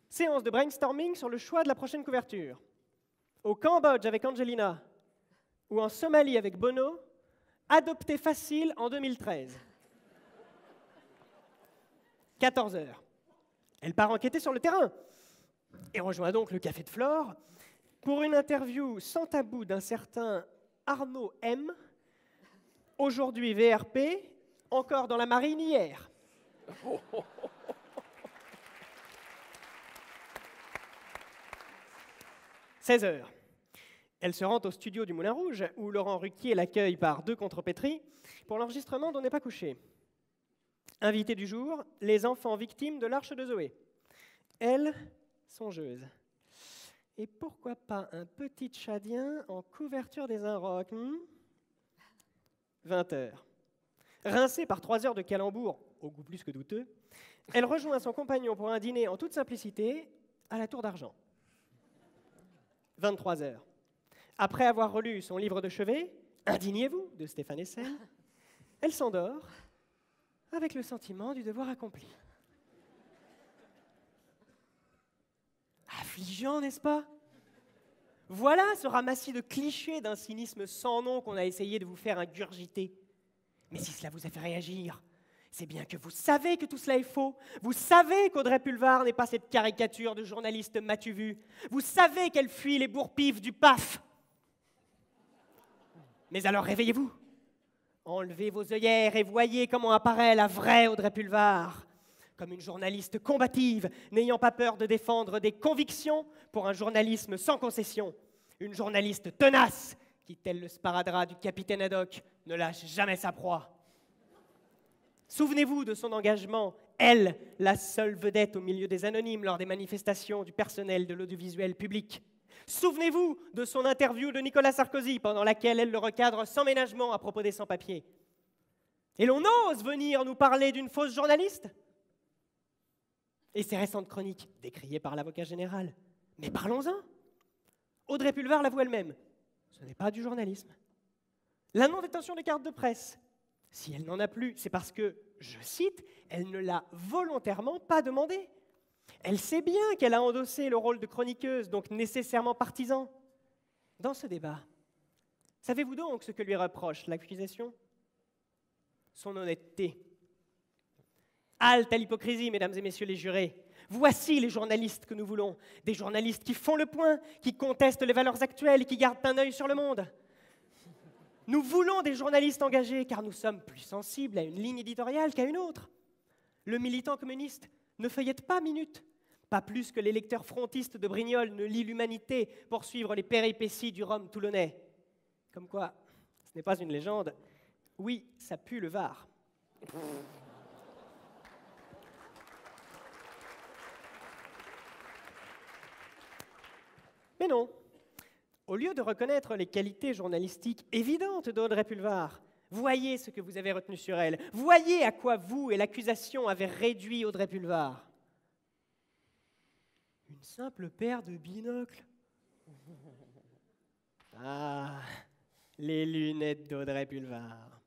S8: séance de brainstorming sur le choix de la prochaine couverture. Au Cambodge avec Angelina ou en Somalie avec Bono, adopté facile en 2013. 14 heures. Elle part enquêter sur le terrain et rejoint donc le Café de Flore pour une interview sans tabou d'un certain Arnaud M., aujourd'hui VRP, encore dans la marine hier. 16 heures. Elle se rend au studio du Moulin Rouge, où Laurent Ruquier l'accueille par 2 contrepétries pour l'enregistrement d'On n'est pas couché. Invité du jour, les enfants victimes de l'Arche de Zoé. Elle, songeuse. Et pourquoi pas un petit tchadien en couverture des Inrocks 20 heures. Rincée par 3 heures de calembour, au goût plus que douteux, elle rejoint son compagnon pour un dîner en toute simplicité à la Tour d'Argent. 23 heures. Après avoir relu son livre de chevet, Indignez-vous de Stéphane Hessel, elle s'endort avec le sentiment du devoir accompli. Affligeant, n'est-ce pas? Voilà ce ramassis de clichés d'un cynisme sans nom qu'on a essayé de vous faire ingurgiter. Mais si cela vous a fait réagir, c'est bien que vous savez que tout cela est faux. Vous savez qu'Audrey Pulvar n'est pas cette caricature de journaliste matu-vu. Vous savez qu'elle fuit les bourre-pifs du PAF. Mais alors réveillez-vous. Enlevez vos œillères et voyez comment apparaît la vraie Audrey Pulvar. Comme une journaliste combative, n'ayant pas peur de défendre des convictions pour un journalisme sans concession. Une journaliste tenace qui, tel le sparadrap du capitaine Haddock, ne lâche jamais sa proie. Souvenez-vous de son engagement, elle, la seule vedette au milieu des anonymes lors des manifestations du personnel de l'audiovisuel public. Souvenez-vous de son interview de Nicolas Sarkozy, pendant laquelle elle le recadre sans ménagement à propos des sans-papiers. Et l'on ose venir nous parler d'une fausse journaliste ? Et ces récentes chroniques, décriées par l'avocat général. Mais parlons-en. Audrey Pulvar l'avoue elle-même. Ce n'est pas du journalisme. La non-détention des cartes de presse. Si elle n'en a plus, c'est parce que, je cite, elle ne l'a volontairement pas demandé. Elle sait bien qu'elle a endossé le rôle de chroniqueuse, donc nécessairement partisan. Dans ce débat, savez-vous donc ce que lui reproche l'accusation? Son honnêteté. Halte à l'hypocrisie, mesdames et messieurs les jurés. Voici les journalistes que nous voulons. Des journalistes qui font le point, qui contestent les valeurs actuelles et qui gardent un œil sur le monde. Nous voulons des journalistes engagés car nous sommes plus sensibles à une ligne éditoriale qu'à une autre. Le militant communiste ne feuillette pas Minute, pas plus que les lecteurs frontistes de Brignoles ne lit l'Humanité pour suivre les péripéties du Rhum toulonnais. Comme quoi, ce n'est pas une légende. Oui, ça pue le Var. Mais non. Au lieu de reconnaître les qualités journalistiques évidentes d'Audrey Pulvar, voyez ce que vous avez retenu sur elle. Voyez à quoi vous et l'accusation avez réduit Audrey Pulvar. Une simple paire de binocles. Ah, les lunettes d'Audrey Pulvar.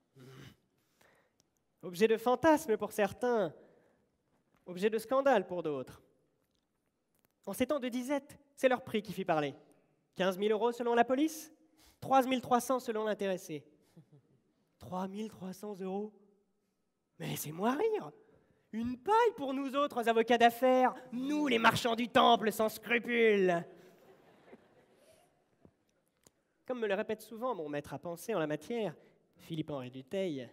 S8: Objet de fantasme pour certains, objet de scandale pour d'autres. En ces temps de disette, c'est leur prix qui fit parler. 15 000 € selon la police, 3 300 selon l'intéressé. 3 300 €? Mais laissez-moi rire. Une paille pour nous autres avocats d'affaires, nous les marchands du temple sans scrupules. Comme me le répète souvent mon maître à penser en la matière, Philippe-Henri Dutheil,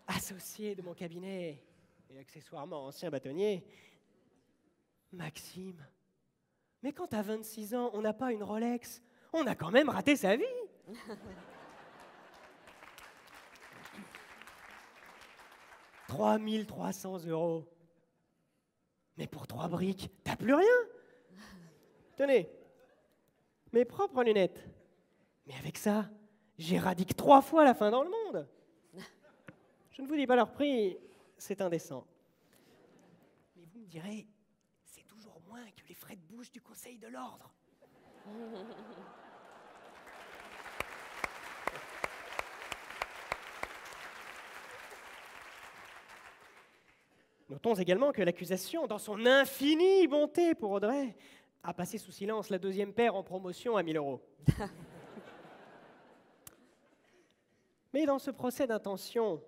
S8: associé de mon cabinet et accessoirement ancien bâtonnier, Maxime, mais quand à 26 ans, on n'a pas une Rolex, on a quand même raté sa vie. « 3 300 €. Mais pour 3 briques, t'as plus rien. Tenez, mes propres lunettes. Mais avec ça, j'éradique 3 fois la faim dans le monde. Je ne vous dis pas leur prix, c'est indécent. Mais vous me direz, c'est toujours moins que les frais de bouche du Conseil de l'Ordre. Notons également que l'accusation, dans son infinie bonté pour Audrey, a passé sous silence la 2e paire en promotion à 1 000 €. Mais dans ce procès d'intention,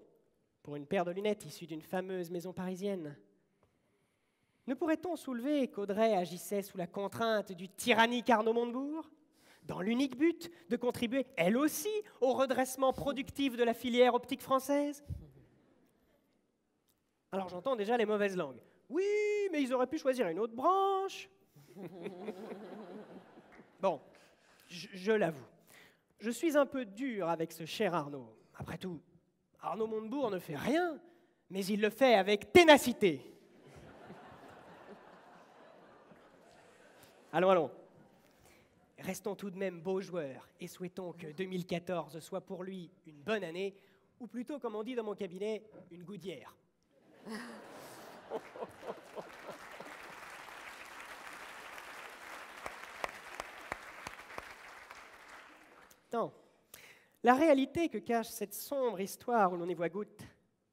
S8: pour une paire de lunettes issue d'une fameuse maison parisienne, ne pourrait-on soulever qu'Audrey agissait sous la contrainte du tyrannique Arnaud Montebourg, dans l'unique but de contribuer, elle aussi, au redressement productif de la filière optique française? Alors j'entends déjà les mauvaises langues. Oui, mais ils auraient pu choisir une autre branche. Bon, je l'avoue, je suis un peu dur avec ce cher Arnaud. Après tout, Arnaud Montebourg ne fait rien, mais il le fait avec ténacité. Allons, allons. Restons tout de même beaux joueurs et souhaitons que 2014 soit pour lui une bonne année, ou plutôt, comme on dit dans mon cabinet, une goudière. Non. La réalité que cache cette sombre histoire où l'on y voit goutte,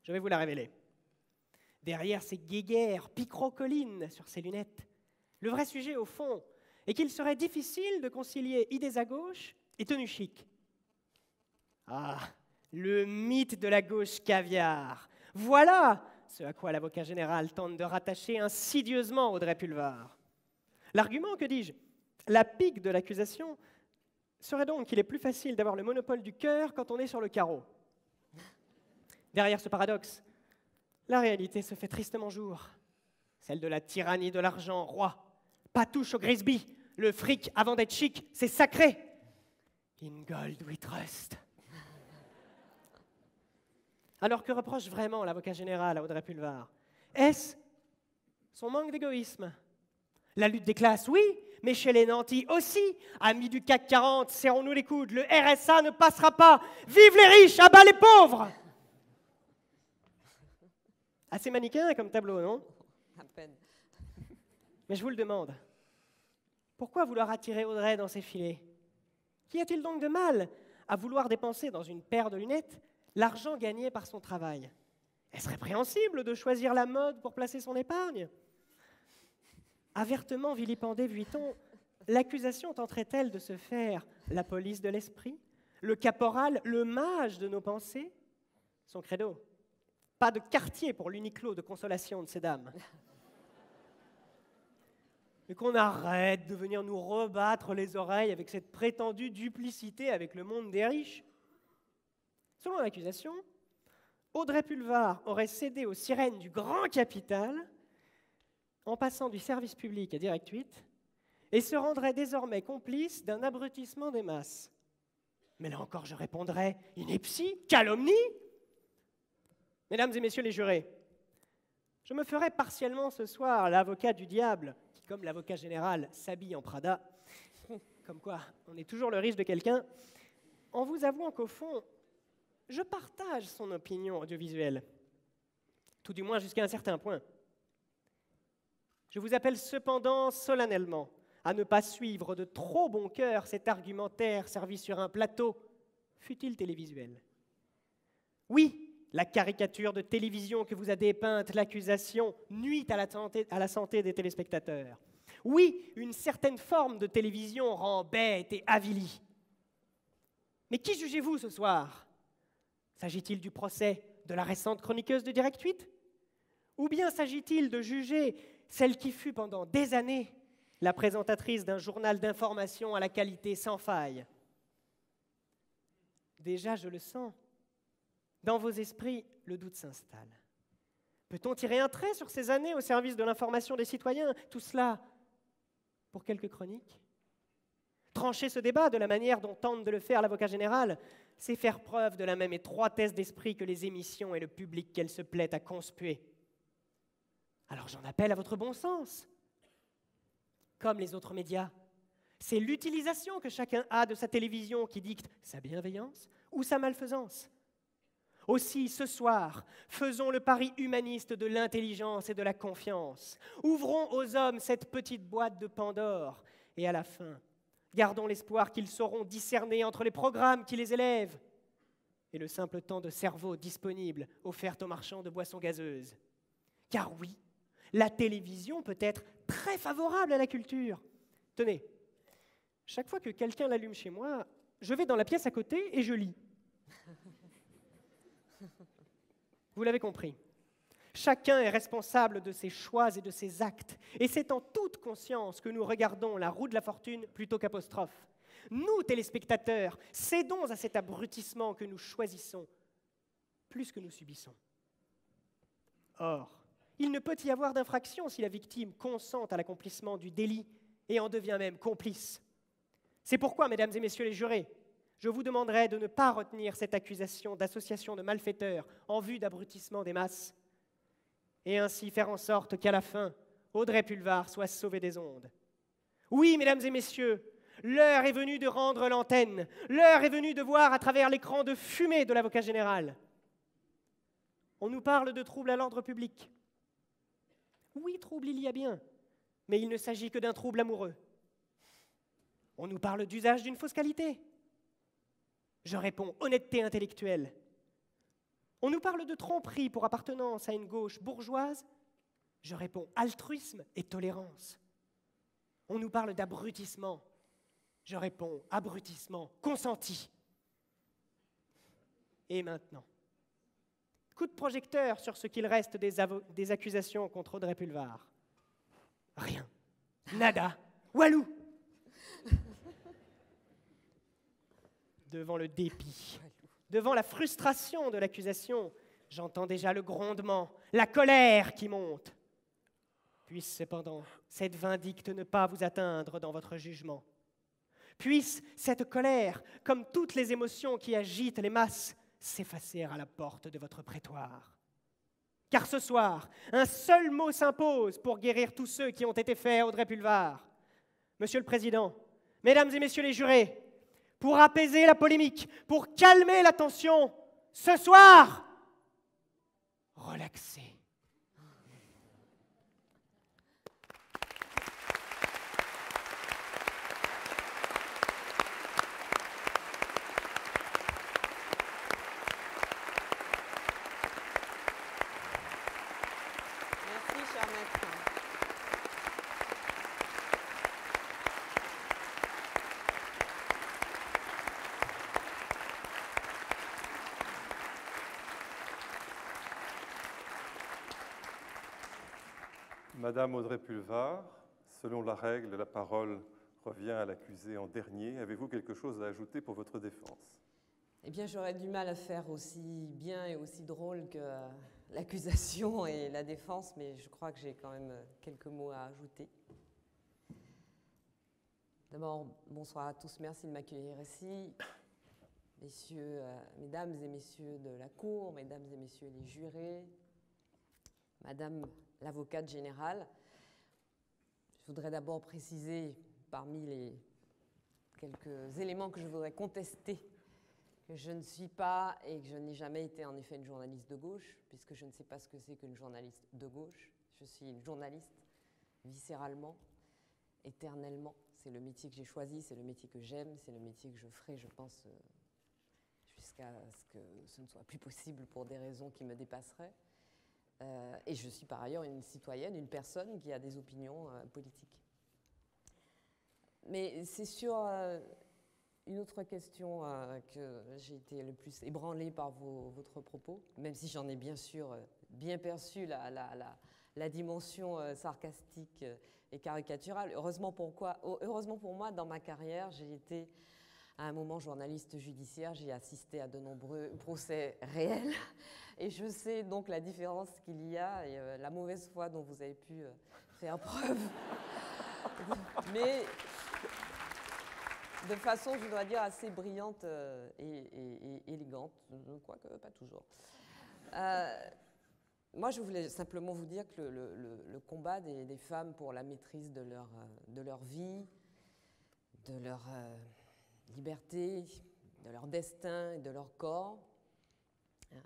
S8: je vais vous la révéler. Derrière ces guéguerres picrocolines sur ses lunettes, le vrai sujet, au fond, est qu'il serait difficile de concilier idées à gauche et tenue chic. Ah, le mythe de la gauche caviar. Voilà ce à quoi l'avocat général tente de rattacher insidieusement Audrey Pulvar. L'argument, que dis-je, la pique de l'accusation, serait donc qu'il est plus facile d'avoir le monopole du cœur quand on est sur le carreau. Derrière ce paradoxe, la réalité se fait tristement jour. Celle de la tyrannie de l'argent roi. Pas touche au Grisby. Le fric, avant d'être chic, c'est sacré. In gold we trust. Alors que reproche vraiment l'avocat général à Audrey Pulvar? Est-ce son manque d'égoïsme? La lutte des classes, oui, mais chez les nantis aussi. Amis du CAC 40, serrons-nous les coudes, le RSA ne passera pas. Vive les riches, à bas les pauvres! Assez manichéen comme tableau, non?
S7: À peine.
S8: Mais je vous le demande, pourquoi vouloir attirer Audrey dans ses filets? Qu'y a-t-il donc de mal à vouloir dépenser dans une paire de lunettes l'argent gagné par son travail? Est-ce répréhensible de choisir la mode pour placer son épargne? Avertement vilipendée, Vuitton, l'accusation tenterait-elle de se faire la police de l'esprit, le caporal, le mage de nos pensées? Son credo, pas de quartier pour l'Uniqlo de consolation de ces dames. Et qu'on arrête de venir nous rebattre les oreilles avec cette prétendue duplicité avec le monde des riches. Selon l'accusation, Audrey Pulvar aurait cédé aux sirènes du grand capital en passant du service public à Direct 8 et se rendrait désormais complice d'un abrutissement des masses. Mais là encore, je répondrai, ineptie, calomnie. Mesdames et messieurs les jurés, je me ferai partiellement ce soir l'avocat du diable, qui, comme l'avocat général, s'habille en Prada, comme quoi on est toujours le riche de quelqu'un, en vous avouant qu'au fond, je partage son opinion audiovisuelle, tout du moins jusqu'à un certain point. Je vous appelle cependant solennellement à ne pas suivre de trop bon cœur cet argumentaire servi sur un plateau, fût-il télévisuel. Oui, la caricature de télévision que vous a dépeinte l'accusation nuit à la santé des téléspectateurs. Oui, une certaine forme de télévision rend bête et avilie. Mais qui jugez-vous ce soir? S'agit-il du procès de la récente chroniqueuse de Direct 8? Ou bien s'agit-il de juger celle qui fut pendant des années la présentatrice d'un journal d'information à la qualité sans faille? Déjà, je le sens. Dans vos esprits, le doute s'installe. Peut-on tirer un trait sur ces années au service de l'information des citoyens? Tout cela pour quelques chroniques? Trancher ce débat de la manière dont tente de le faire l'avocat général, c'est faire preuve de la même étroitesse d'esprit que les émissions et le public qu'elles se plaît à conspuer. Alors j'en appelle à votre bon sens. Comme les autres médias, c'est l'utilisation que chacun a de sa télévision qui dicte sa bienveillance ou sa malfaisance. Aussi, ce soir, faisons le pari humaniste de l'intelligence et de la confiance. Ouvrons aux hommes cette petite boîte de Pandore et à la fin, gardons l'espoir qu'ils sauront discerner entre les programmes qui les élèvent et le simple temps de cerveau disponible offert aux marchands de boissons gazeuses. Car oui, la télévision peut être très favorable à la culture. Tenez, chaque fois que quelqu'un l'allume chez moi, je vais dans la pièce à côté et je lis. Vous l'avez compris. Chacun est responsable de ses choix et de ses actes. Et c'est en toute conscience que nous regardons la roue de la fortune plutôt qu'apostrophe. Nous, téléspectateurs, cédons à cet abrutissement que nous choisissons plus que nous subissons. Or, il ne peut y avoir d'infraction si la victime consent à l'accomplissement du délit et en devient même complice. C'est pourquoi, mesdames et messieurs les jurés, je vous demanderai de ne pas retenir cette accusation d'association de malfaiteurs en vue d'abrutissement des masses et ainsi faire en sorte qu'à la fin, Audrey Pulvar soit sauvée des ondes. Oui, mesdames et messieurs, l'heure est venue de rendre l'antenne, l'heure est venue de voir à travers l'écran de fumée de l'avocat général. On nous parle de troubles à l'ordre public. Oui, trouble il y a bien, mais il ne s'agit que d'un trouble amoureux. On nous parle d'usage d'une fausse qualité. Je réponds honnêteté intellectuelle. On nous parle de tromperie pour appartenance à une gauche bourgeoise. Je réponds altruisme et tolérance. On nous parle d'abrutissement. Je réponds abrutissement consenti. Et maintenant, coup de projecteur sur ce qu'il reste des accusations contre Audrey Pulvar. Rien. Nada. Walou. Devant le dépit, devant la frustration de l'accusation, j'entends déjà le grondement, la colère qui monte. Puisse cependant cette vindicte ne pas vous atteindre dans votre jugement. Puisse cette colère, comme toutes les émotions qui agitent les masses, s'effacer à la porte de votre prétoire. Car ce soir, un seul mot s'impose pour guérir tous ceux qui ont été faits à Audrey Pulvar. Monsieur le Président, Mesdames et Messieurs les jurés, pour apaiser la polémique, pour calmer la tension, ce soir, relaxez.
S2: Madame Audrey Pulvar, selon la règle, la parole revient à l'accusé en dernier. Avez-vous quelque chose à ajouter pour votre défense?
S7: Eh bien, j'aurais du mal à faire aussi bien et aussi drôle que l'accusation et la défense, mais je crois que j'ai quand même quelques mots à ajouter. D'abord, bonsoir à tous, merci de m'accueillir ici. Messieurs, mesdames et messieurs de la Cour, mesdames et messieurs les jurés, madame l'avocate générale, je voudrais d'abord préciser, parmi les quelques éléments que je voudrais contester, que je ne suis pas et que je n'ai jamais été en effet une journaliste de gauche, puisque je ne sais pas ce que c'est qu'une journaliste de gauche. Je suis une journaliste viscéralement, éternellement. C'est le métier que j'ai choisi, c'est le métier que j'aime, c'est le métier que je ferai, je pense, jusqu'à ce que ce ne soit plus possible pour des raisons qui me dépasseraient. Et je suis par ailleurs une citoyenne, une personne qui a des opinions politiques. Mais c'est sur une autre question que j'ai été le plus ébranlée par votre propos, même si j'en ai bien sûr bien perçu la dimension sarcastique et caricaturale. Heureusement pour moi, dans ma carrière, j'ai été à un moment journaliste judiciaire, j'ai assisté à de nombreux procès réels et je sais donc la différence qu'il y a et la mauvaise foi dont vous avez pu faire preuve. Mais de façon, je dois dire, assez brillante et élégante, quoique pas toujours. Moi, je voulais simplement vous dire que le combat des femmes pour la maîtrise de leur vie, de leur liberté, de leur destin et de leur corps,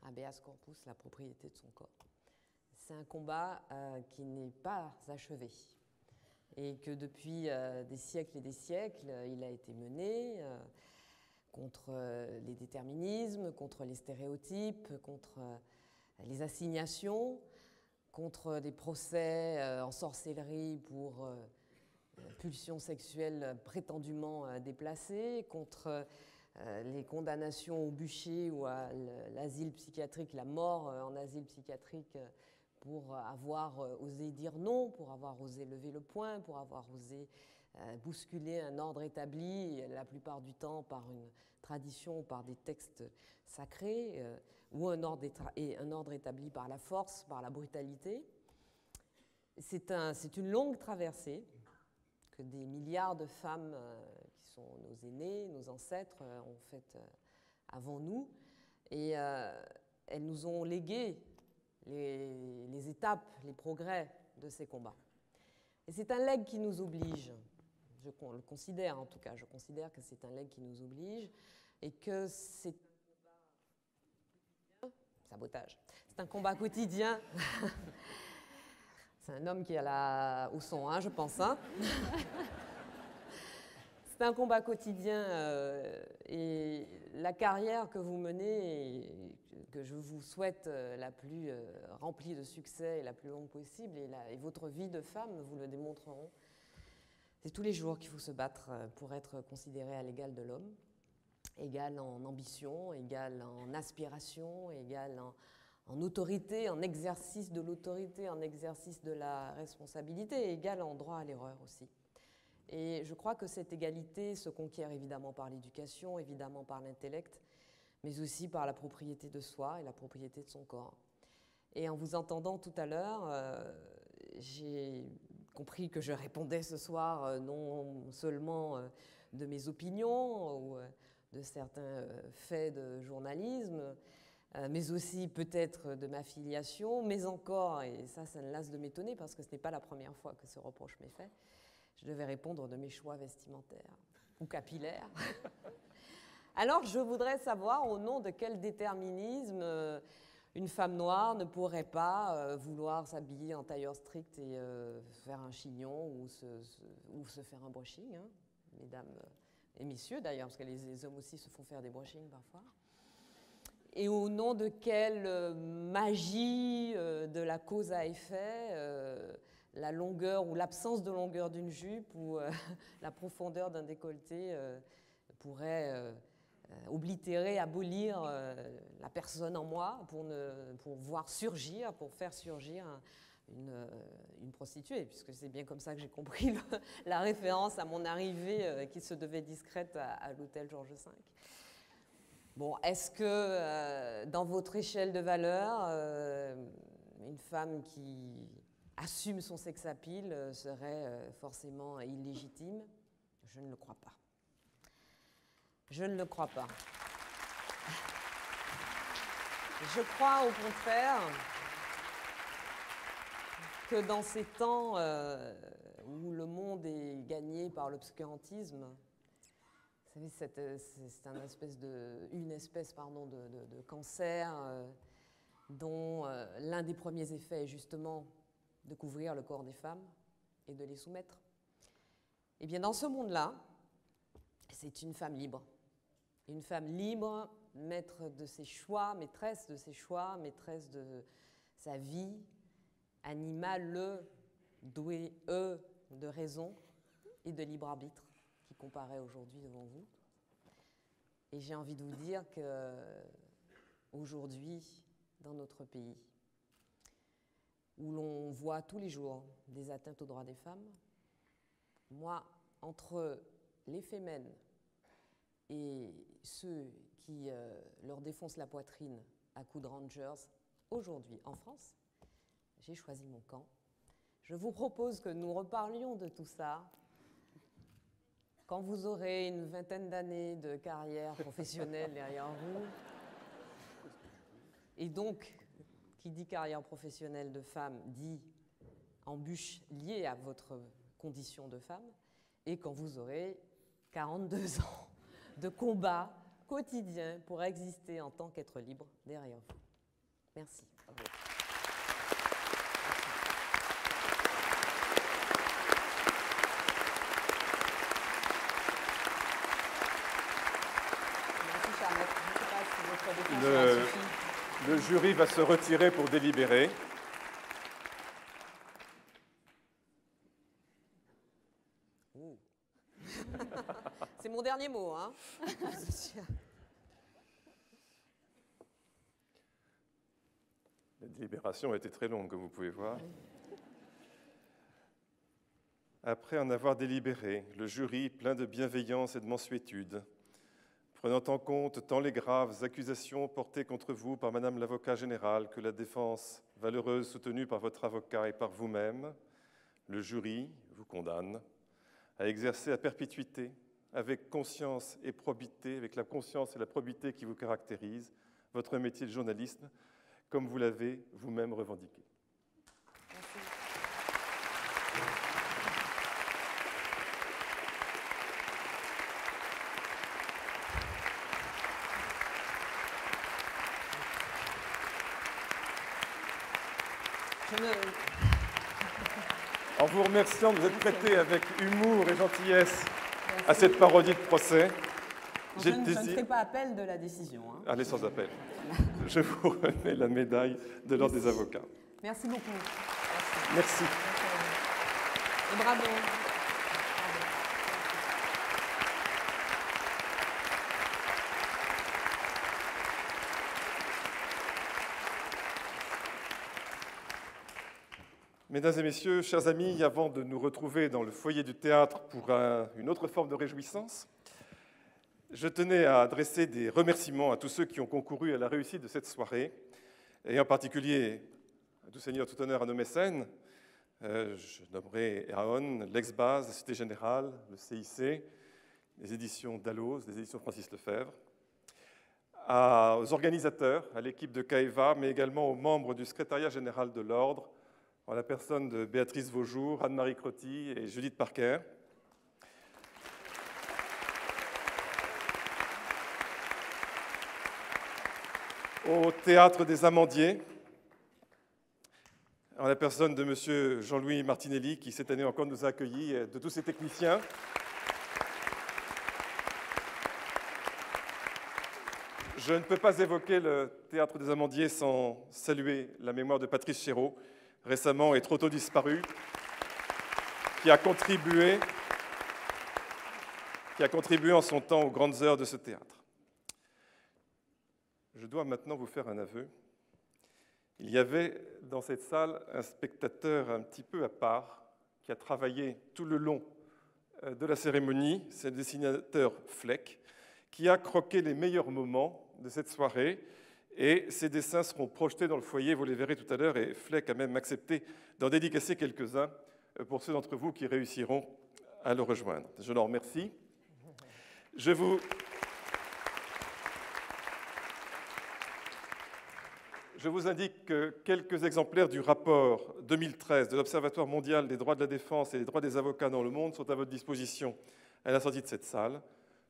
S7: habeas corpus, la propriété de son corps, c'est un combat qui n'est pas achevé. Et que depuis des siècles et des siècles, il a été mené contre les déterminismes, contre les stéréotypes, contre les assignations, contre des procès en sorcellerie pour pulsions sexuelles prétendument déplacées, contre les condamnations au bûcher ou à l'asile psychiatrique, la mort en asile psychiatrique, pour avoir osé dire non, pour avoir osé lever le poing, pour avoir osé bousculer un ordre établi, la plupart du temps par une tradition ou par des textes sacrés, ou un ordre établi par la force, par la brutalité. C'est une longue traversée que des milliards de femmes qui sont nos aînés, nos ancêtres, ont faite avant nous, et elles nous ont légué les étapes, les progrès de ces combats. Et c'est un legs qui nous oblige, je le considère en tout cas, je considère que c'est un legs qui nous oblige et que c'est un combat quotidien, sabotage, c'est un combat quotidien, c'est un homme qui a au son, hein, je pense, hein. C'est un combat quotidien et la carrière que vous menez et que je vous souhaite la plus remplie de succès et la plus longue possible, et votre vie de femme vous le démontreront. C'est tous les jours qu'il faut se battre pour être considéré à l'égal de l'homme, égal en ambition, égal en aspiration, égal en autorité, en exercice de l'autorité, en exercice de la responsabilité, et égal en droit à l'erreur aussi. Et je crois que cette égalité se conquiert évidemment par l'éducation, évidemment par l'intellect, mais aussi par la propriété de soi et la propriété de son corps. Et en vous entendant tout à l'heure, j'ai compris que je répondais ce soir non seulement de mes opinions ou de certains faits de journalisme, mais aussi peut-être de ma filiation, mais encore, et ça ne lasse de m'étonner parce que ce n'est pas la première fois que ce reproche m'est fait, je devais répondre de mes choix vestimentaires ou capillaires. Alors je voudrais savoir au nom de quel déterminisme une femme noire ne pourrait pas vouloir s'habiller en tailleur strict et faire un chignon ou se faire un brushing, hein, mesdames et messieurs d'ailleurs, parce que les hommes aussi se font faire des brushings parfois. Et au nom de quelle magie de la cause à effet, la longueur ou l'absence de longueur d'une jupe ou la profondeur d'un décolleté pourrait oblitérer, abolir la personne en moi pour faire surgir une prostituée, puisque c'est bien comme ça que j'ai compris la référence à mon arrivée qui se devait discrète à l'hôtel Georges V. Bon, est-ce que dans votre échelle de valeurs, une femme qui assume son sex-appeal serait forcément illégitime? Je ne le crois pas. Je ne le crois pas. Je crois au contraire que dans ces temps où le monde est gagné par l'obscurantisme, vous savez, c'est une espèce de cancer dont l'un des premiers effets est justement de couvrir le corps des femmes et de les soumettre. Eh bien, dans ce monde-là, c'est une femme libre. Une femme libre, maître de ses choix, maîtresse de ses choix, maîtresse de sa vie, animale, douée, de raison et de libre arbitre, qui comparaît aujourd'hui devant vous. Et j'ai envie de vous dire qu'aujourd'hui, dans notre pays, où l'on voit tous les jours des atteintes aux droits des femmes, moi, entre les fémènes et ceux qui leur défoncent la poitrine à coups de Rangers, aujourd'hui en France, j'ai choisi mon camp. Je vous propose que nous reparlions de tout ça quand vous aurez une vingtaine d'années de carrière professionnelle derrière vous. Et donc, qui dit carrière professionnelle de femme, dit embûche liée à votre condition de femme. Et quand vous aurez 42 ans de combat quotidien pour exister en tant qu'être libre derrière vous. Merci. Merci Charlotte. Je ne sais pas si votre défense a suffi.
S2: Le jury va se retirer pour délibérer.
S7: C'est mon dernier mot, hein.
S2: La délibération a été très longue, comme vous pouvez voir. Après en avoir délibéré, le jury, plein de bienveillance et de mansuétude, prenant en compte tant les graves accusations portées contre vous par Madame l'avocat général que la défense valeureuse soutenue par votre avocat et par vous-même, le jury vous condamne à exercer à perpétuité, avec conscience et probité, avec la conscience et la probité qui vous caractérisent, votre métier de journaliste, comme vous l'avez vous-même revendiqué. En vous remerciant de vous être prêté avec humour et gentillesse à cette parodie de procès,
S7: je ne ferai pas appel de la décision. Hein.
S2: Allez, sans appel. Je vous remets la médaille de l'Ordre des avocats.
S7: Merci beaucoup.
S2: Merci.
S7: Et bravo.
S2: Mesdames et messieurs, chers amis, avant de nous retrouver dans le foyer du théâtre pour une autre forme de réjouissance, je tenais à adresser des remerciements à tous ceux qui ont concouru à la réussite de cette soirée, et en particulier à tout seigneur, tout honneur à nos mécènes. Je nommerai Aon, l'ex-base, la Cité Générale, le CIC, les éditions Dalloz, les éditions Francis Lefebvre, aux organisateurs, à l'équipe de CAEVA, mais également aux membres du secrétariat général de l'Ordre, en la personne de Béatrice Vaujour, Anne-Marie Crotty et Judith Parker. Au Théâtre des Amandiers, en la personne de M. Jean-Louis Martinelli, qui cette année encore nous a accueillis, et de tous ses techniciens. Je ne peux pas évoquer le Théâtre des Amandiers sans saluer la mémoire de Patrice Chéreau, récemment et trop tôt disparu, qui a contribué en son temps aux grandes heures de ce théâtre. Je dois maintenant vous faire un aveu. Il y avait dans cette salle un spectateur un petit peu à part qui a travaillé tout le long de la cérémonie, c'est le dessinateur Fleck, qui a croqué les meilleurs moments de cette soirée. Et ces dessins seront projetés dans le foyer, vous les verrez tout à l'heure, et Fleck a même accepté d'en dédicacer quelques-uns pour ceux d'entre vous qui réussiront à le rejoindre. Je l'en remercie. Je vous indique que quelques exemplaires du rapport 2013 de l'Observatoire mondial des droits de la défense et des droits des avocats dans le monde sont à votre disposition à la sortie de cette salle.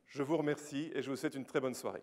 S2: Je vous remercie et je vous souhaite une très bonne soirée.